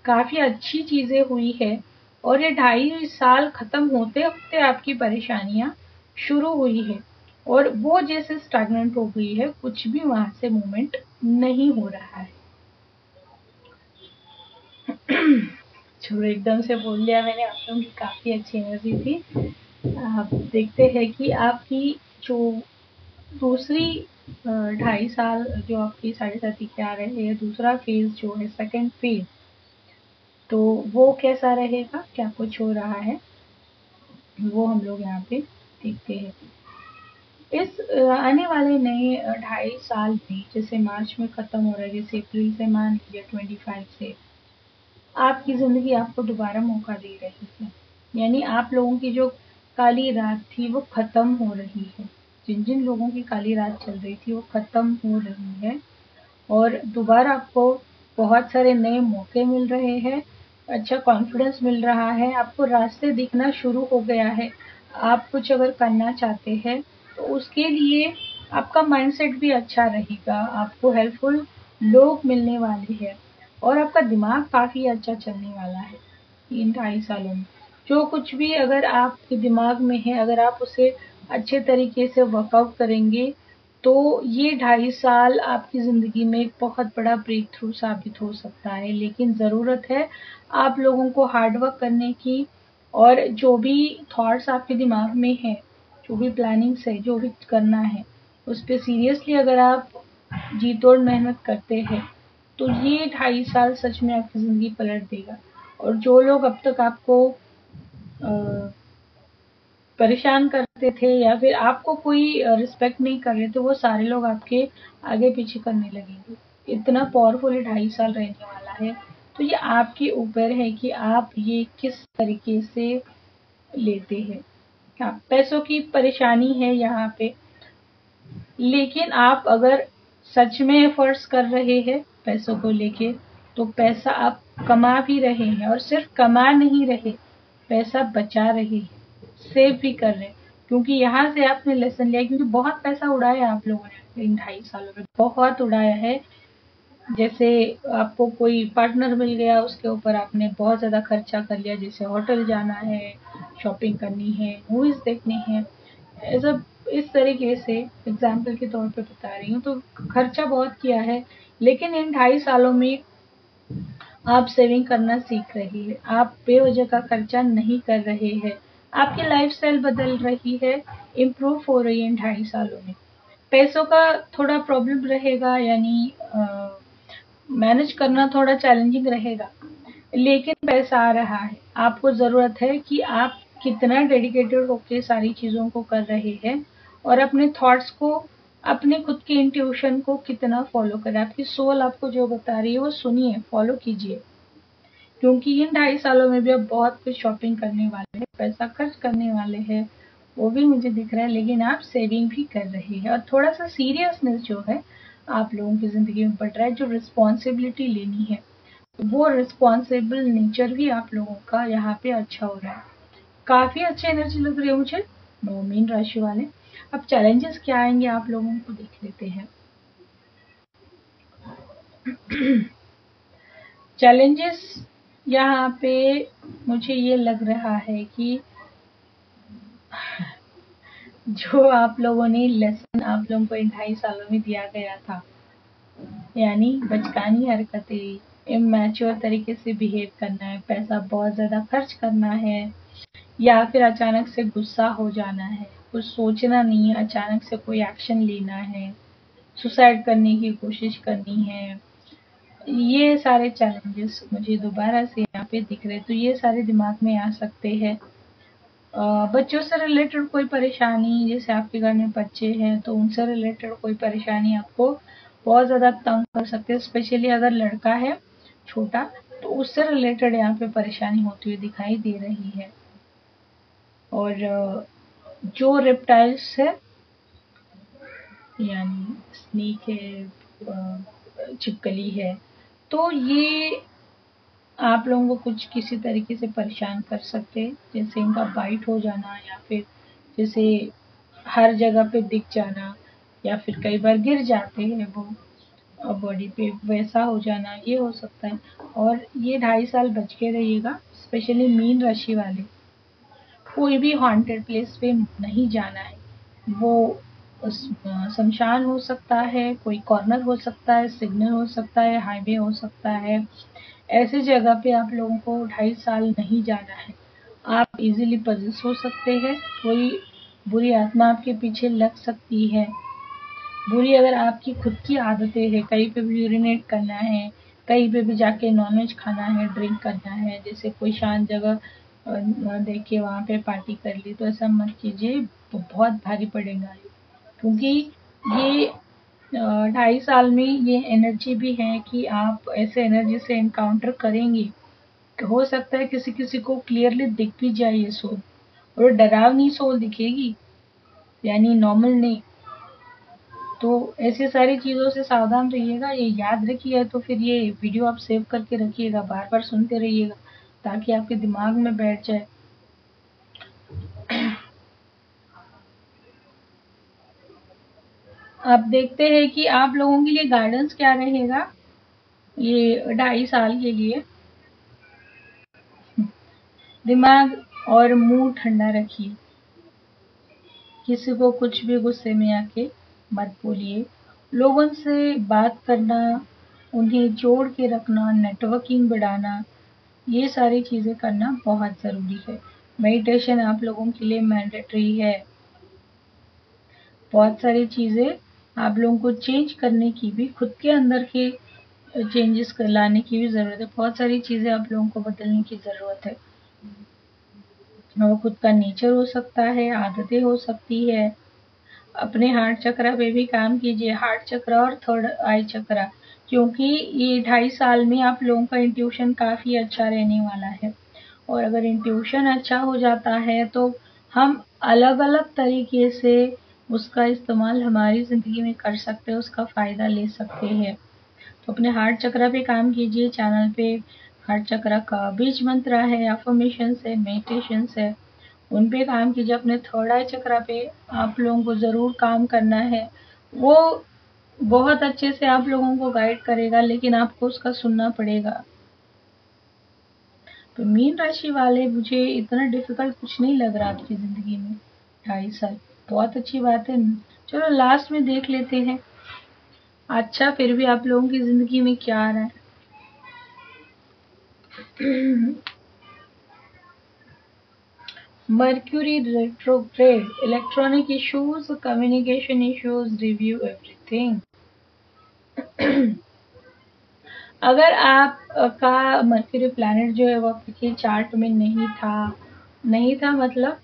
काफी अच्छी चीजें हुई है, और ये 2.5 साल खत्म होते होते आपकी परेशानियां शुरू हुई है, और वो जैसे स्टैग्नेंट हो गई है, कुछ भी वहां से मूवमेंट नहीं हो रहा है। जो एकदम से बोल दिया मैंने, आप लोगों की काफी अच्छी एनर्जी थी। आप देखते हैं कि आपकी जो दूसरी 2.5 साल जो आपकी 7.5 के आ रहे हैं, दूसरा फेज जो है सेकंड फेज, तो वो कैसा रहेगा, क्या कुछ हो रहा है, वो हम लोग यहाँ पे देखते हैं। इस आने वाले नए 2.5 साल में, जैसे मार्च में खत्म हो रहा है, जैसे अप्रैल से मान लीजिए 25 से आपकी जिंदगी आपको दोबारा मौका दे रही है, यानी आप लोगों की जो काली रात थी वो खत्म हो रही है। जिन जिन लोगों की काली रात चल रही थी वो खत्म हो रही है, और दोबारा आपको बहुत सारे नए मौके मिल रहे हैं, अच्छा कॉन्फिडेंस मिल रहा है, आपको रास्ते दिखना शुरू हो गया है। आप कुछ अगर करना चाहते हैं तो उसके लिए आपका माइंडसेट भी अच्छा रहेगा, आपको हेल्पफुल लोग मिलने वाले हैं, और आपका दिमाग काफी अच्छा चलने वाला है इन 2.5 सालों में। जो कुछ भी अगर आपके दिमाग में है, अगर आप उसे अच्छे तरीके से वर्कआउट करेंगे, तो ये 2.5 साल आपकी ज़िंदगी में एक बहुत बड़ा ब्रेक थ्रू साबित हो सकता है। लेकिन ज़रूरत है आप लोगों को हार्ड वर्क करने की, और जो भी थॉट्स आपके दिमाग में है, जो भी प्लानिंग्स है, जो भी करना है, उस पर सीरियसली अगर आप जी तोड़ मेहनत करते हैं, तो ये 2.5 साल सच में आपकी ज़िंदगी पलट देगा। और जो लोग अब तक आपको परेशान करते थे, या फिर आपको कोई रिस्पेक्ट नहीं कर रहे थे, वो सारे लोग आपके आगे पीछे करने लगेंगे। इतना पावरफुल 2.5 साल रहने वाला है। तो ये आपके ऊपर है कि आप ये किस तरीके से लेते हैं। हाँ, पैसों की परेशानी है यहाँ पे, लेकिन आप अगर सच में एफर्ट्स कर रहे हैं पैसों को लेके, तो पैसा आप कमा भी रहे हैं, और सिर्फ कमा नहीं रहे, पैसा बचा रहे हैं, सेव भी कर रहे हैं। क्योंकि यहाँ से आपने लेसन लिया, क्योंकि बहुत पैसा उड़ाया आप लोगों ने इन 2.5 सालों में, बहुत उड़ाया है। जैसे आपको कोई पार्टनर मिल गया, उसके ऊपर आपने बहुत ज्यादा खर्चा कर लिया, जैसे होटल जाना है, शॉपिंग करनी है, मूवीज देखनी है, ऐसा इस तरीके से एग्जाम्पल के तौर पे बता रही हूँ। तो खर्चा बहुत किया है, लेकिन इन 2.5 सालों में आप सेविंग करना सीख रही है, आप बेवजह का खर्चा नहीं कर रहे हैं, आपकी लाइफस्टाइल बदल रही है, इम्प्रूव हो रही है इन 2.5 सालों में। पैसों का थोड़ा प्रॉब्लम रहेगा, यानी मैनेज करना थोड़ा चैलेंजिंग रहेगा, लेकिन पैसा आ रहा है। आपको ज़रूरत है कि आप कितना डेडिकेटेड होके सारी चीज़ों को कर रहे हैं, और अपने थॉट्स को, अपने खुद के इंट्यूशन को कितना फॉलो करें। आपकी सोल आपको जो बता रही है वो सुनिए, फॉलो कीजिए, क्योंकि इन 2.5 सालों में भी आप बहुत कुछ शॉपिंग करने वाले हैं, पैसा खर्च करने वाले हैं, वो भी मुझे दिख रहा है, लेकिन आप सेविंग भी कर रहे हैं, और थोड़ा सा सीरियसनेस जो है आप लोगों की ज़िंदगी में बढ़ रहा है, जो रिस्पॉन्सिबिलिटी लेनी है, वो रिस्पॉन्सिबल नेचर भी आप लोगों का यहाँ पे अच्छा हो रहा है। काफी अच्छी एनर्जी लग रही है मुझे मीन राशि वाले। अब चैलेंजेस क्या आएंगे आप लोगों को देख लेते हैं। चैलेंजेस यहाँ पे मुझे ये लग रहा है कि जो आप लोगों ने लेसन आप लोगों को इन 2.5 सालों में दिया गया था, यानी बचकानी हरकतें, इमैच्योर तरीके से बिहेव करना है, पैसा बहुत ज़्यादा खर्च करना है, या फिर अचानक से गुस्सा हो जाना है, कुछ सोचना नहीं है, अचानक से कोई एक्शन लेना है, सुसाइड करने की कोशिश करनी है। ये सारे चैलेंजेस मुझे दोबारा से यहाँ पे दिख रहे, तो ये सारे दिमाग में आ सकते हैं। बच्चों से रिलेटेड कोई परेशानी, जैसे आपके घर में बच्चे हैं तो उनसे रिलेटेड कोई परेशानी आपको बहुत ज़्यादा तंग कर सकते हैं, स्पेशली अगर लड़का है छोटा तो उससे रिलेटेड यहाँ पे परेशानी होती हुई दिखाई दे रही है। और जो रेप्टाइल्स है, यानी स्नेक है, छिपकली है, तो ये आप लोगों को कुछ किसी तरीके से परेशान कर सकते हैं, जैसे इनका बाइट हो जाना, या फिर जैसे हर जगह पे दिख जाना, या फिर कई बार गिर जाते हैं वो बॉडी पे, वैसा हो जाना, ये हो सकता है। और ये 2.5 साल बच के रहिएगा, स्पेशली मीन राशि वाले, कोई भी हॉन्टेड प्लेस पे नहीं जाना है। वो शमशान हो सकता है, कोई कॉर्नर हो सकता है, सिग्नल हो सकता है, हाईवे हो सकता है, ऐसी जगह पे आप लोगों को 2.5 साल नहीं जाना है। आप इजीली पजेस हो सकते हैं, कोई बुरी आत्मा आपके पीछे लग सकती है। बुरी अगर आपकी खुद की आदतें हैं, कहीं पे भी यूरिनेट करना है, कहीं पे भी जाके नॉनवेज खाना है, ड्रिंक करना है, जैसे कोई शांत जगह देख के वहाँ पे पार्टी कर ली, तो ऐसा मत कीजिए, बहुत भारी पड़ेगा। क्योंकि ये 2.5 साल में ये एनर्जी भी है कि आप ऐसे एनर्जी से एनकाउंटर करेंगे। हो सकता है किसी किसी को क्लियरली दिख भी जाए ये सोल, और डरावनी सोल दिखेगी, यानी नॉर्मल नहीं। तो ऐसी सारी चीज़ों से सावधान रहिएगा, ये याद रखिए। तो फिर ये वीडियो आप सेव करके रखिएगा, बार बार सुनते रहिएगा, ताकि आपके दिमाग में बैठ जाए। अब देखते हैं कि आप लोगों के लिए गाइडेंस क्या रहेगा ये 2.5 साल के लिए। दिमाग और मूड ठंडा रखिए, किसी को कुछ भी गुस्से में आके मत बोलिए। लोगों से बात करना, उन्हें जोड़ के रखना, नेटवर्किंग बढ़ाना, ये सारी चीज़ें करना बहुत ज़रूरी है। मेडिटेशन आप लोगों के लिए मैंडेटरी है। बहुत सारी चीज़ें आप लोगों को चेंज करने की भी, खुद के अंदर के चेंजेस लाने की भी ज़रूरत है। बहुत सारी चीज़ें आप लोगों को बदलने की ज़रूरत है। वो खुद का नेचर हो सकता है, आदतें हो सकती है। अपने हार्ट चक्रा पे भी काम कीजिए, हार्ट चक्रा और थर्ड आई चक्रा, क्योंकि ये 2.5 साल में आप लोगों का इंट्यूशन काफ़ी अच्छा रहने वाला है। और अगर इंट्यूशन अच्छा हो जाता है तो हम अलग अलग तरीके से उसका इस्तेमाल हमारी ज़िंदगी में कर सकते हैं, उसका फ़ायदा ले सकते हैं। तो अपने हार्ट चक्रा पे काम कीजिए। चैनल पे हार्ट चक्रा का बीज मंत्र है, अफर्मेशन है, मेडिटेशन है, उन पे काम कीजिए। अपने थर्ड आई चक्रा पे आप लोगों को ज़रूर काम करना है। वो बहुत अच्छे से आप लोगों को गाइड करेगा, लेकिन आपको उसका सुनना पड़ेगा। तो मीन राशि वाले, मुझे इतना डिफिकल्ट कुछ नहीं लग रहा आपकी ज़िंदगी में। 2.5 साल बहुत अच्छी बात है। चलो लास्ट में देख लेते हैं, अच्छा फिर भी आप लोगों की ज़िंदगी में क्या आ रहा है। Mercury retrograde, electronic issues, communication issues, review everything. अगर आप का मर्क्यूरी प्लैनेट जो है वो आपके चार्ट में नहीं था मतलब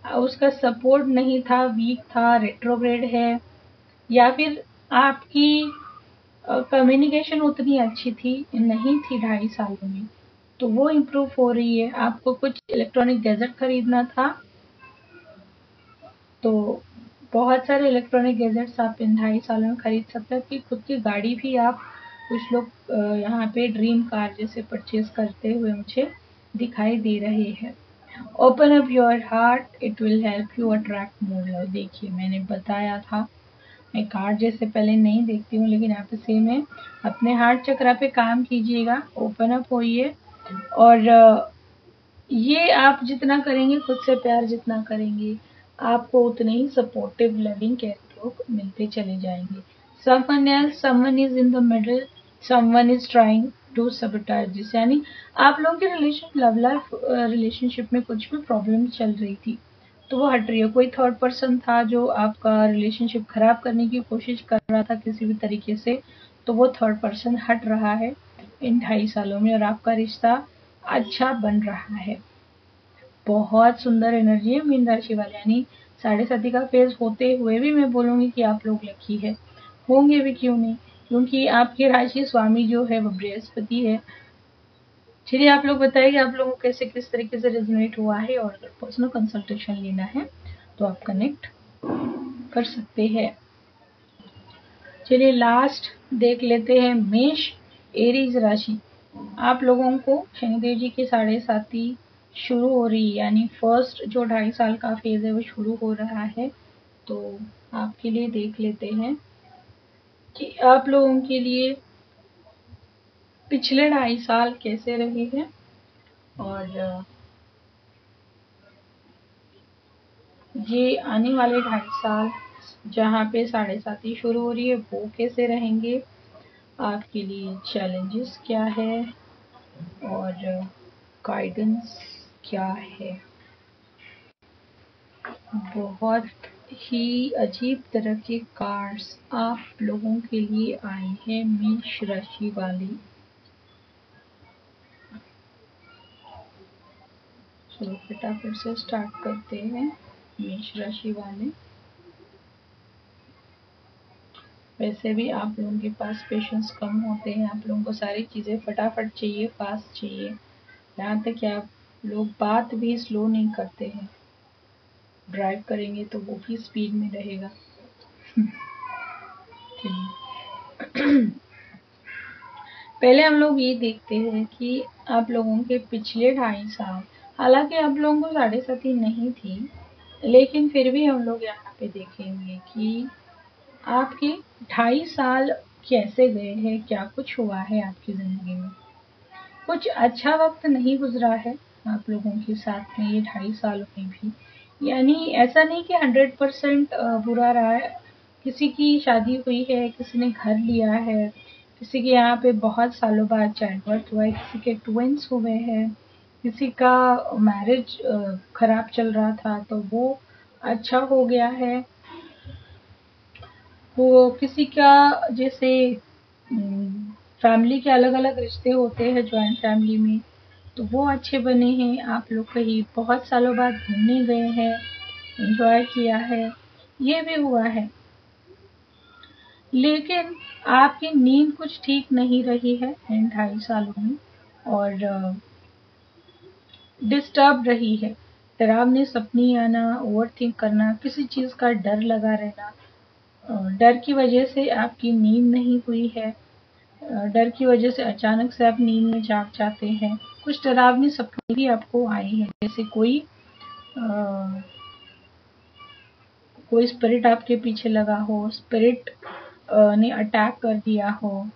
उसका सपोर्ट नहीं था, वीक था, रेट्रोग्रेड है, या फिर आपकी कम्युनिकेशन उतनी अच्छी थी नहीं थी 2.5 सालों में, तो वो इम्प्रूव हो रही है। आपको कुछ इलेक्ट्रॉनिक गैजेट खरीदना था, तो बहुत सारे इलेक्ट्रॉनिक गैजेट्स आप इन 2.5 सालों में खरीद सकते हैं। आपकी खुद की गाड़ी भी आप, कुछ लोग यहाँ पे ड्रीम कार जैसे परचेज करते हुए मुझे दिखाई दे रहे हैं। Open up your heart, it will help you attract more love. देखिए मैंने बताया था, मैं कार्ड जैसे पहले नहीं देखती हूँ, लेकिन यहाँ पे सेम है। अपने हार्ट चक्रा पे काम कीजिएगा, ओपन अप होइए, और ये आप जितना करेंगे, खुद से प्यार जितना करेंगे, आपको उतने ही सपोर्टिव लविंग केयर लोग मिलते चले जाएंगे। Someone else, someone is in the middle, someone is trying do sabotage this, यानी आप लोगों की लव लाइफ रिलेशनशिप में कुछ भी प्रॉब्लम चल रही थी तो वो हट रही है। कोई थर्ड पर्सन था जो आपका रिलेशनशिप खराब करने की कोशिश कर रहा था किसी भी तरीके से, तो वो थर्ड पर्सन हट रहा है इन 2.5 सालों में और आपका रिश्ता अच्छा बन रहा है। बहुत सुंदर एनर्जी है मीन राशि वाले, यानी 7.5 का फेज होते हुए भी मैं बोलूंगी कि आप लोग लकी है, होंगे भी क्यों नहीं, क्योंकि आपके राशि स्वामी जो है वो बृहस्पति है। चलिए आप लोग बताइए आप लोगों को कैसे किस तरीके से रेजोनेट हुआ है, और अगर पर्सनल कंसल्टेशन लेना है तो आप कनेक्ट कर सकते हैं। चलिए लास्ट देख लेते हैं मेष एरीज राशि। आप लोगों को शनिदेव जी की 7.5 शुरू हो रही है, यानी फर्स्ट जो 2.5 साल का फेज है वो शुरू हो रहा है। तो आपके लिए देख लेते हैं कि आप लोगों के लिए पिछले 2.5 साल कैसे रहे हैं, और ये आने वाले 2.5 साल जहाँ पे 7.5 शुरू हो रही है वो कैसे रहेंगे, आपके लिए चैलेंजेस क्या है और गाइडेंस क्या है। बहुत ही अजीब तरह के कार्ड्स आप लोगों के लिए आए हैं मेष राशि वाले। चलो फटाफट से स्टार्ट करते हैं मेष राशि वाले। वैसे भी आप लोगों के पास पेशेंस कम होते हैं, आप लोगों को सारी चीज़ें फटाफट चाहिए, फास्ट चाहिए, यहाँ तक कि आप लोग बात भी स्लो नहीं करते हैं, ड्राइव करेंगे तो वो भी स्पीड में रहेगा। पहले हम लोग ये देखते हैं कि आप लोगों के पिछले 2.5 साल, हालांकि आप लोगों को 7.5 नहीं थी, लेकिन फिर भी हम लोग यहाँ पे देखेंगे कि आपके 2.5 साल कैसे गए हैं, क्या कुछ हुआ है आपकी जिंदगी में। कुछ अच्छा वक्त नहीं गुजरा है आप लोगों के साथ में ये 2.5 सालों में भी, यानी ऐसा नहीं कि 100% बुरा रहा है। किसी की शादी हुई है, किसी ने घर लिया है, किसी के यहाँ पे बहुत सालों बाद चाइल्ड बर्थ हुआ है, किसी के ट्विंस हुए हैं, किसी का मैरिज खराब चल रहा था तो वो अच्छा हो गया है, वो किसी का जैसे फैमिली के अलग अलग रिश्ते होते हैं जॉइंट फैमिली में, तो वो अच्छे बने हैं। आप लोग कहीं बहुत सालों बाद घूमने गए हैं, एंजॉय किया है, ये भी हुआ है। लेकिन आपकी नींद कुछ ठीक नहीं रही है इन 2.5 सालों में, और डिस्टर्ब रही है। डरावने सपने आना, ओवरथिंक करना, किसी चीज का डर लगा रहना, डर की वजह से आपकी नींद नहीं हुई है, डर की वजह से अचानक से आप नींद में जाग जाते हैं। कुछ डरावनी सपने भी आपको आए हैं, जैसे कोई स्पिरिट आपके पीछे लगा हो, स्पिरिट ने अटैक कर दिया हो,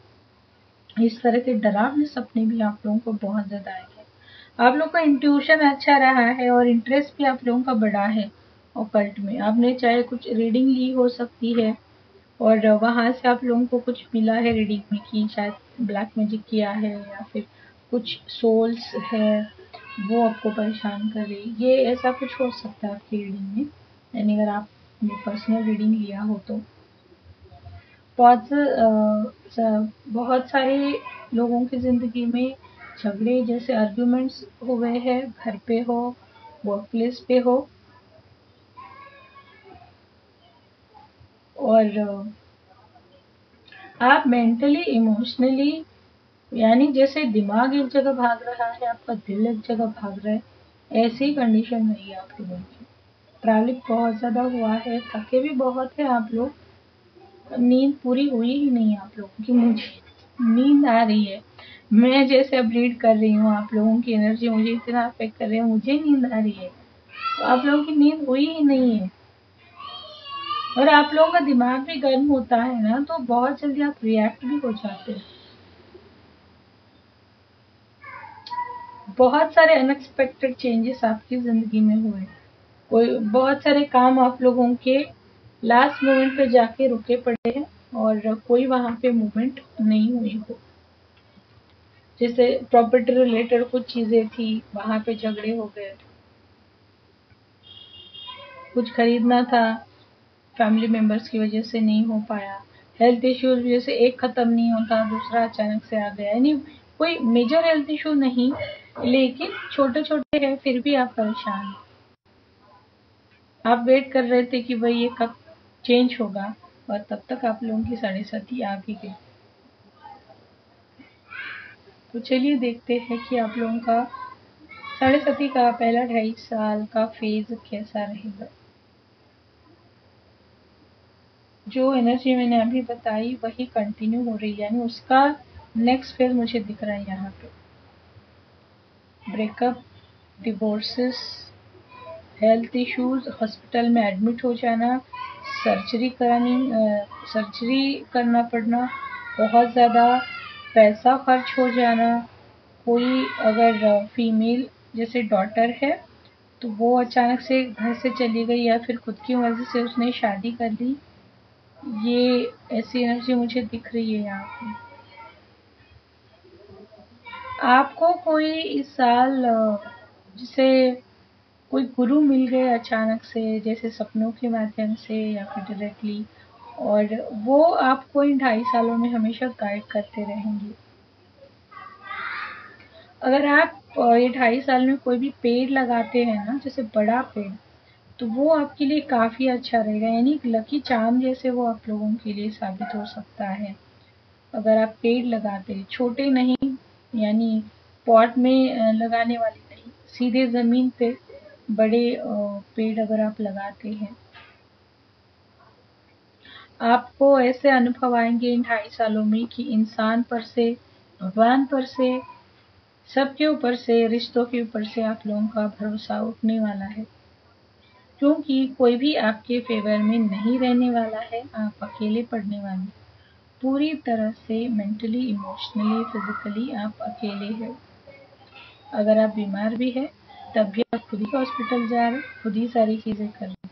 इस तरह के डरावने सपने भी आप लोगों को बहुत ज्यादा आए हैं। आप लोग का इंट्यूशन अच्छा रहा है और इंटरेस्ट भी आप लोगों का बड़ा है ऑकल्ट में। आपने चाहे कुछ रीडिंग ली हो सकती है और वहां से आप लोगों को कुछ मिला है रीडिंग में कि शायद ब्लैक मैजिक किया है या फिर कुछ सोल्स है वो आपको परेशान कर रही, ये ऐसा कुछ हो सकता है आपकी रीडिंग में। यानी अगर आपने पर्सनल रीडिंग लिया हो तो बहुत सारे लोगों की जिंदगी में झगड़े जैसे आर्ग्यूमेंट्स हुए हैं, घर पे हो, वर्क प्लेस पे हो, और आप मेंटली इमोशनली, यानी जैसे दिमाग एक जगह भाग रहा है, आपका दिल एक जगह भाग रहा है, ऐसी कंडीशन रही है आप लोगों की। ट्रैवलिंग बहुत ज्यादा हुआ है, थके भी बहुत है आप लोग, नींद पूरी हुई ही नहीं है आप लोगों की। मुझे नींद आ रही है, मैं जैसे अब रीड कर रही हूँ, आप लोगों की एनर्जी मुझे इतना अफेक्ट कर रही है, मुझे नींद आ रही है, तो आप लोगों की नींद हुई ही नहीं है। और आप लोगों का दिमाग भी गर्म होता है ना, तो बहुत जल्दी आप रिएक्ट भी हो जाते हैं। बहुत सारे अनएक्सपेक्टेड चेंजेस आपकी जिंदगी में हुए, कोई बहुत सारे काम आप लोगों के लास्ट मोमेंट पे जाके रुके पड़े हैं और कोई वहां पे मूवमेंट नहीं हुई हो। जैसे प्रॉपर्टी रिलेटेड कुछ चीजें थी, वहां पे झगड़े हो गए, कुछ खरीदना था, फैमिली मेंबर्स की वजह से नहीं हो पाया, हेल्थ इश्यूज जैसे एक खत्म नहीं होता दूसरा अचानक से आ गया, यानी कोई मेजर हेल्थ इशू नहीं, लेकिन छोटे छोटे हैं, फिर भी आप परेशान हैं। आप वेट कर रहे थे कि भाई ये कब चेंज होगा, और तब तक आप लोगों की 7.5 आ भी गई। तो चलिए देखते हैं कि आप लोगों का 7.5 का पहला 2.5 साल का फेज कैसा रहेगा। जो एनर्जी मैंने अभी बताई वही कंटिन्यू हो रही है, यानी उसका नेक्स्ट फेज मुझे दिख रहा है यहाँ पे। Breakup, divorces, health issues, hospital में एडमिट हो जाना, सर्जरी करानी, सर्जरी करना पड़ना, बहुत ज़्यादा पैसा खर्च हो जाना, कोई अगर फीमेल जैसे डॉटर है तो वो अचानक से घर से चली गई या फिर खुद की मर्जी से उसने शादी कर ली, ये ऐसी एनर्जी मुझे दिख रही है यहाँ पे। आपको कोई इस साल जिसे कोई गुरु मिल गए अचानक से, जैसे सपनों के माध्यम से या फिर डायरेक्टली, और वो आपको इन 2.5 सालों में हमेशा गाइड करते रहेंगे। अगर आप ये 2.5 साल में कोई भी पेड़ लगाते हैं ना, जैसे बड़ा पेड़, तो वो आपके लिए काफी अच्छा रहेगा, यानी लकी चार्म जैसे वो आप लोगों के लिए साबित हो सकता है। अगर आप पेड़ लगाते हैं, छोटे नहीं, यानी पॉट में लगाने वाले नहीं, सीधे जमीन पे बड़े पेड़ अगर आप लगाते हैं, आपको ऐसे अनुभव आएंगे इन 2.5 सालों में कि इंसान पर से, भगवान पर से, सबके ऊपर से, रिश्तों के ऊपर से आप लोगों का भरोसा उठने वाला है, क्योंकि कोई भी आपके फेवर में नहीं रहने वाला है। आप अकेले पड़ने वाले, पूरी तरह से मेंटली, इमोशनली, फिजिकली आप अकेले हैं। अगर आप बीमार भी है तब भी आप खुद ही हॉस्पिटल जा रहे, खुद ही सारी चीजें कर रहे।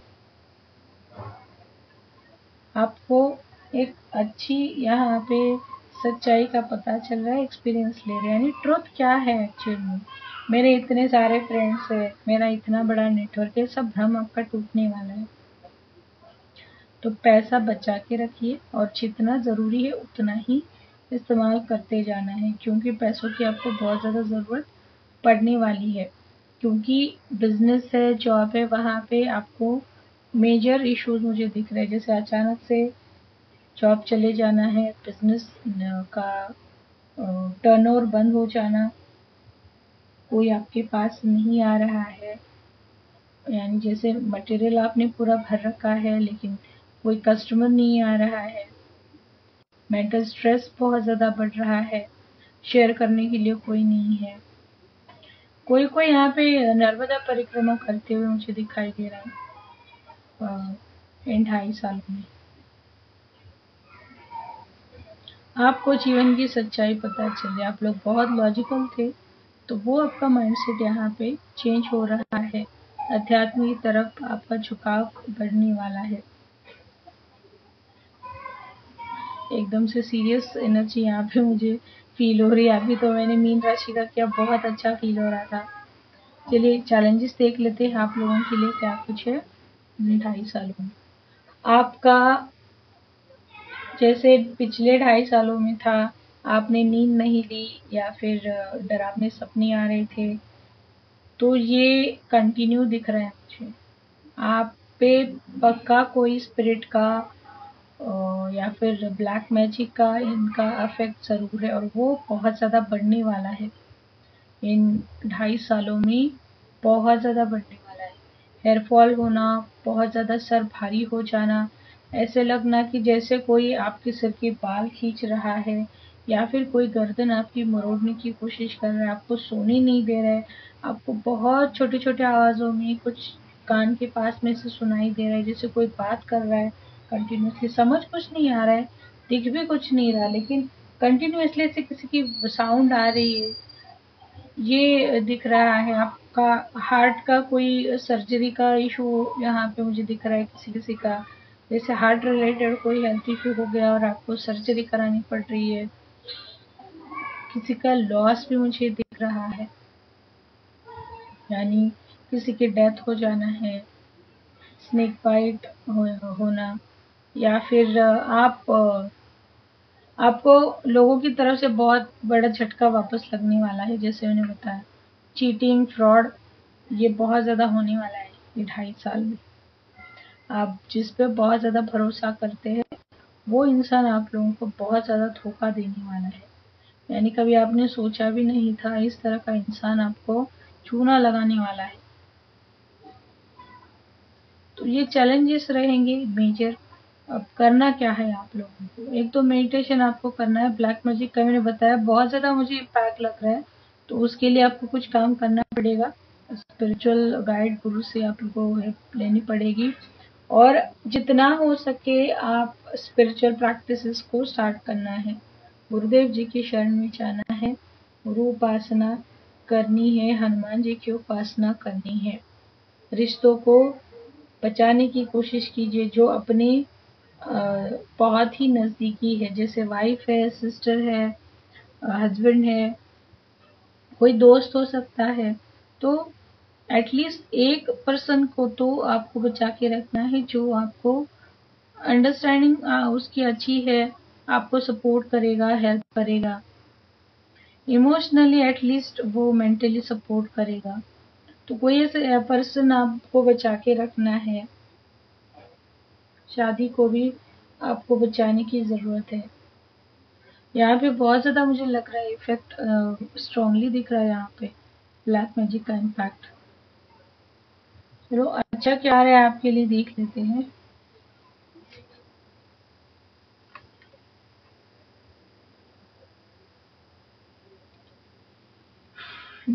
आपको एक अच्छी यहाँ पे सच्चाई का पता चल रहा है, एक्सपीरियंस ले रहे हैं, यानी ट्रुथ क्या है एक्चुअल में। मेरे इतने सारे फ्रेंड्स है, मेरा इतना बड़ा नेटवर्क है, सब भ्रम आपका टूटने वाला है। तो पैसा बचा के रखिए और जितना ज़रूरी है उतना ही इस्तेमाल करते जाना है, क्योंकि पैसों की आपको बहुत ज़्यादा ज़रूरत पड़ने वाली है। क्योंकि बिजनेस है, जॉब है, वहाँ पे आपको मेजर इश्यूज मुझे दिख रहे हैं, जैसे अचानक से जॉब चले जाना है, बिजनेस का टर्नओवर बंद हो जाना, कोई आपके पास नहीं आ रहा है, यानी जैसे मटेरियल आपने पूरा भर रखा है लेकिन कोई कस्टमर नहीं आ रहा है, मेंटल स्ट्रेस बहुत ज़्यादा बढ़ रहा है, शेयर करने के लिए कोई नहीं है। कोई कोई यहाँ पे नर्मदा परिक्रमा करते हुए मुझे दिखाई दे रहा है इन 2.5 सालों में। आपको जीवन की सच्चाई पता चले, आप लोग बहुत लॉजिकल थे, तो वो आपका माइंडसेट यहाँ पे चेंज हो रहा है, अध्यात्म की तरफ आपका झुकाव बढ़ने वाला है। एकदम से सीरियस एनर्जी यहाँ पे मुझे फील हो रही है। अभी तो मैंने मीन राशि का किया, बहुत अच्छा फील हो रहा था। चलिए चैलेंजेस देख लेते हैं आप लोगों के लिए क्या कुछ है 2.5 सालों में। आपका जैसे पिछले 2.5 सालों में था, आपने नींद नहीं ली या फिर डरावने सपने आ रहे थे, तो ये कंटिन्यू दिख रहा है मुझे। आप पे पक्का कोई स्पिरिट का या फिर ब्लैक मैजिक का इनका अफेक्ट ज़रूर है, और वो बहुत ज़्यादा बढ़ने वाला है इन 2.5 सालों में, बहुत ज़्यादा बढ़ने वाला है। हेयर फॉल होना, बहुत ज़्यादा सर भारी हो जाना, ऐसे लगना कि जैसे कोई आपके सिर के बाल खींच रहा है, या फिर कोई गर्दन आपकी मरोड़ने की कोशिश कर रहा है, आपको सोने नहीं दे रहा है, आपको बहुत छोटे छोटे आवाज़ों में कुछ कान के पास में से सुनाई दे रहा है, जैसे कोई बात कर रहा है कंटिन्यूसली, समझ कुछ नहीं आ रहा है, दिख भी कुछ नहीं रहा, लेकिन कंटिन्यूसली ऐसे किसी की साउंड आ रही है, ये दिख रहा है। आपका हार्ट का कोई सर्जरी का इशू यहाँ पे मुझे दिख रहा है, किसी किसी का, जैसे हार्ट रिलेटेड कोई हेल्थ इशू हो गया और आपको सर्जरी करानी पड़ रही है। किसी का लॉस भी मुझे दिख रहा है, यानी किसी के डेथ हो जाना है, स्नेक बाइट होना, या फिर आपको लोगों की तरफ से बहुत बड़ा झटका वापस लगने वाला है। जैसे मैंने बताया, चीटिंग, फ्रॉड, ये बहुत ज़्यादा होने वाला है ये 2.5 साल में। आप जिस पे बहुत ज़्यादा भरोसा करते हैं वो इंसान आप लोगों को बहुत ज़्यादा धोखा देने वाला है, यानी कभी आपने सोचा भी नहीं था इस तरह का इंसान आपको चूना लगाने वाला है। तो ये चैलेंजेस रहेंगे मेजर। अब करना क्या है आप लोगों को, एक तो मेडिटेशन आपको करना है। ब्लैक मैजिक का मैंने बताया बहुत ज़्यादा मुझे इम्पैक्ट लग रहा है, तो उसके लिए आपको कुछ काम करना पड़ेगा। स्पिरिचुअल गाइड गुरु से आपको हेल्प लेनी पड़ेगी, और जितना हो सके आप स्पिरिचुअल प्रैक्टिसेस को स्टार्ट करना है। गुरुदेव जी की शरण में जाना है, गुरु उपासना करनी है, हनुमान जी की उपासना करनी है। रिश्तों को बचाने की कोशिश कीजिए जो अपने बहुत ही नज़दीकी है, जैसे वाइफ है, सिस्टर है, हस्बैंड है, कोई दोस्त हो सकता है। तो एटलीस्ट एक पर्सन को तो आपको बचा के रखना है जो आपको अंडरस्टैंडिंग उसकी अच्छी है, आपको सपोर्ट करेगा, हेल्प करेगा, इमोशनली एटलीस्ट वो मेंटली सपोर्ट करेगा। तो कोई ऐसे पर्सन आपको बचा के रखना है। शादी को भी आपको बचाने की ज़रूरत है। यहाँ पे बहुत ज़्यादा मुझे लग रहा है इफेक्ट स्ट्रांगली दिख रहा है यहाँ पे ब्लैक मैजिक का इम्पैक्ट। चलो अच्छा क्या आ रहा है आपके लिए देख लेते हैं।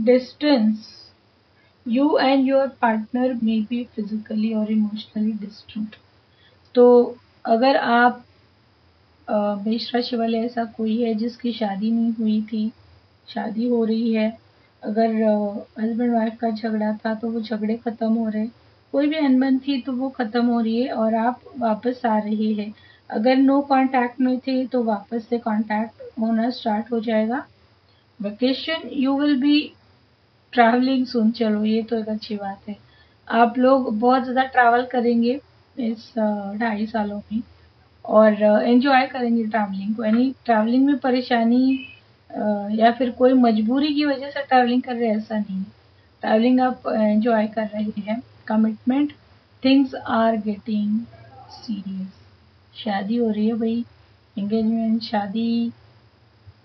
Distance, you and your partner may be physically और इमोशनली डिस्टेंट। तो अगर आप मेष राशि वाले ऐसा कोई है जिसकी शादी नहीं हुई थी, शादी हो रही है, अगर हस्बैंड वाइफ का झगड़ा था तो वो झगड़े खत्म हो रहे, कोई भी अनबन थी तो वो खत्म हो रही है और आप वापस आ रही है। अगर नो कांटेक्ट में थे तो वापस से कांटेक्ट होना स्टार्ट हो जाएगा। Vacation, you will be travelling soon, चलो ये तो एक अच्छी बात है। आप लोग बहुत ज़्यादा ट्रैवल करेंगे इस 2.5 सालों में, और एंजॉय करेंगे ट्रैवलिंग को। यानी ट्रैवलिंग में परेशानी या फिर कोई मजबूरी की वजह से ट्रैवलिंग कर रहे हैं ऐसा नहीं है। ट्रैवलिंग आप एंजॉय कर रहे हैं। Commitment, things are getting serious. शादी हो रही है भाई, एंगेजमेंट, शादी,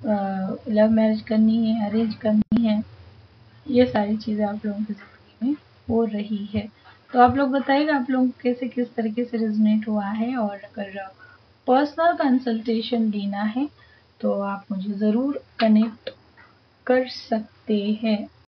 लव मैरिज करनी है, अरेंज करनी है, ये सारी चीज़ें आप लोगों की ज़िंदगी में हो रही है। तो आप लोग बताइएगा आप लोगों को कैसे किस तरीके से रेजोनेट हुआ है, और अगर पर्सनल कंसल्टेशन लेना है तो आप मुझे ज़रूर कनेक्ट कर सकते हैं।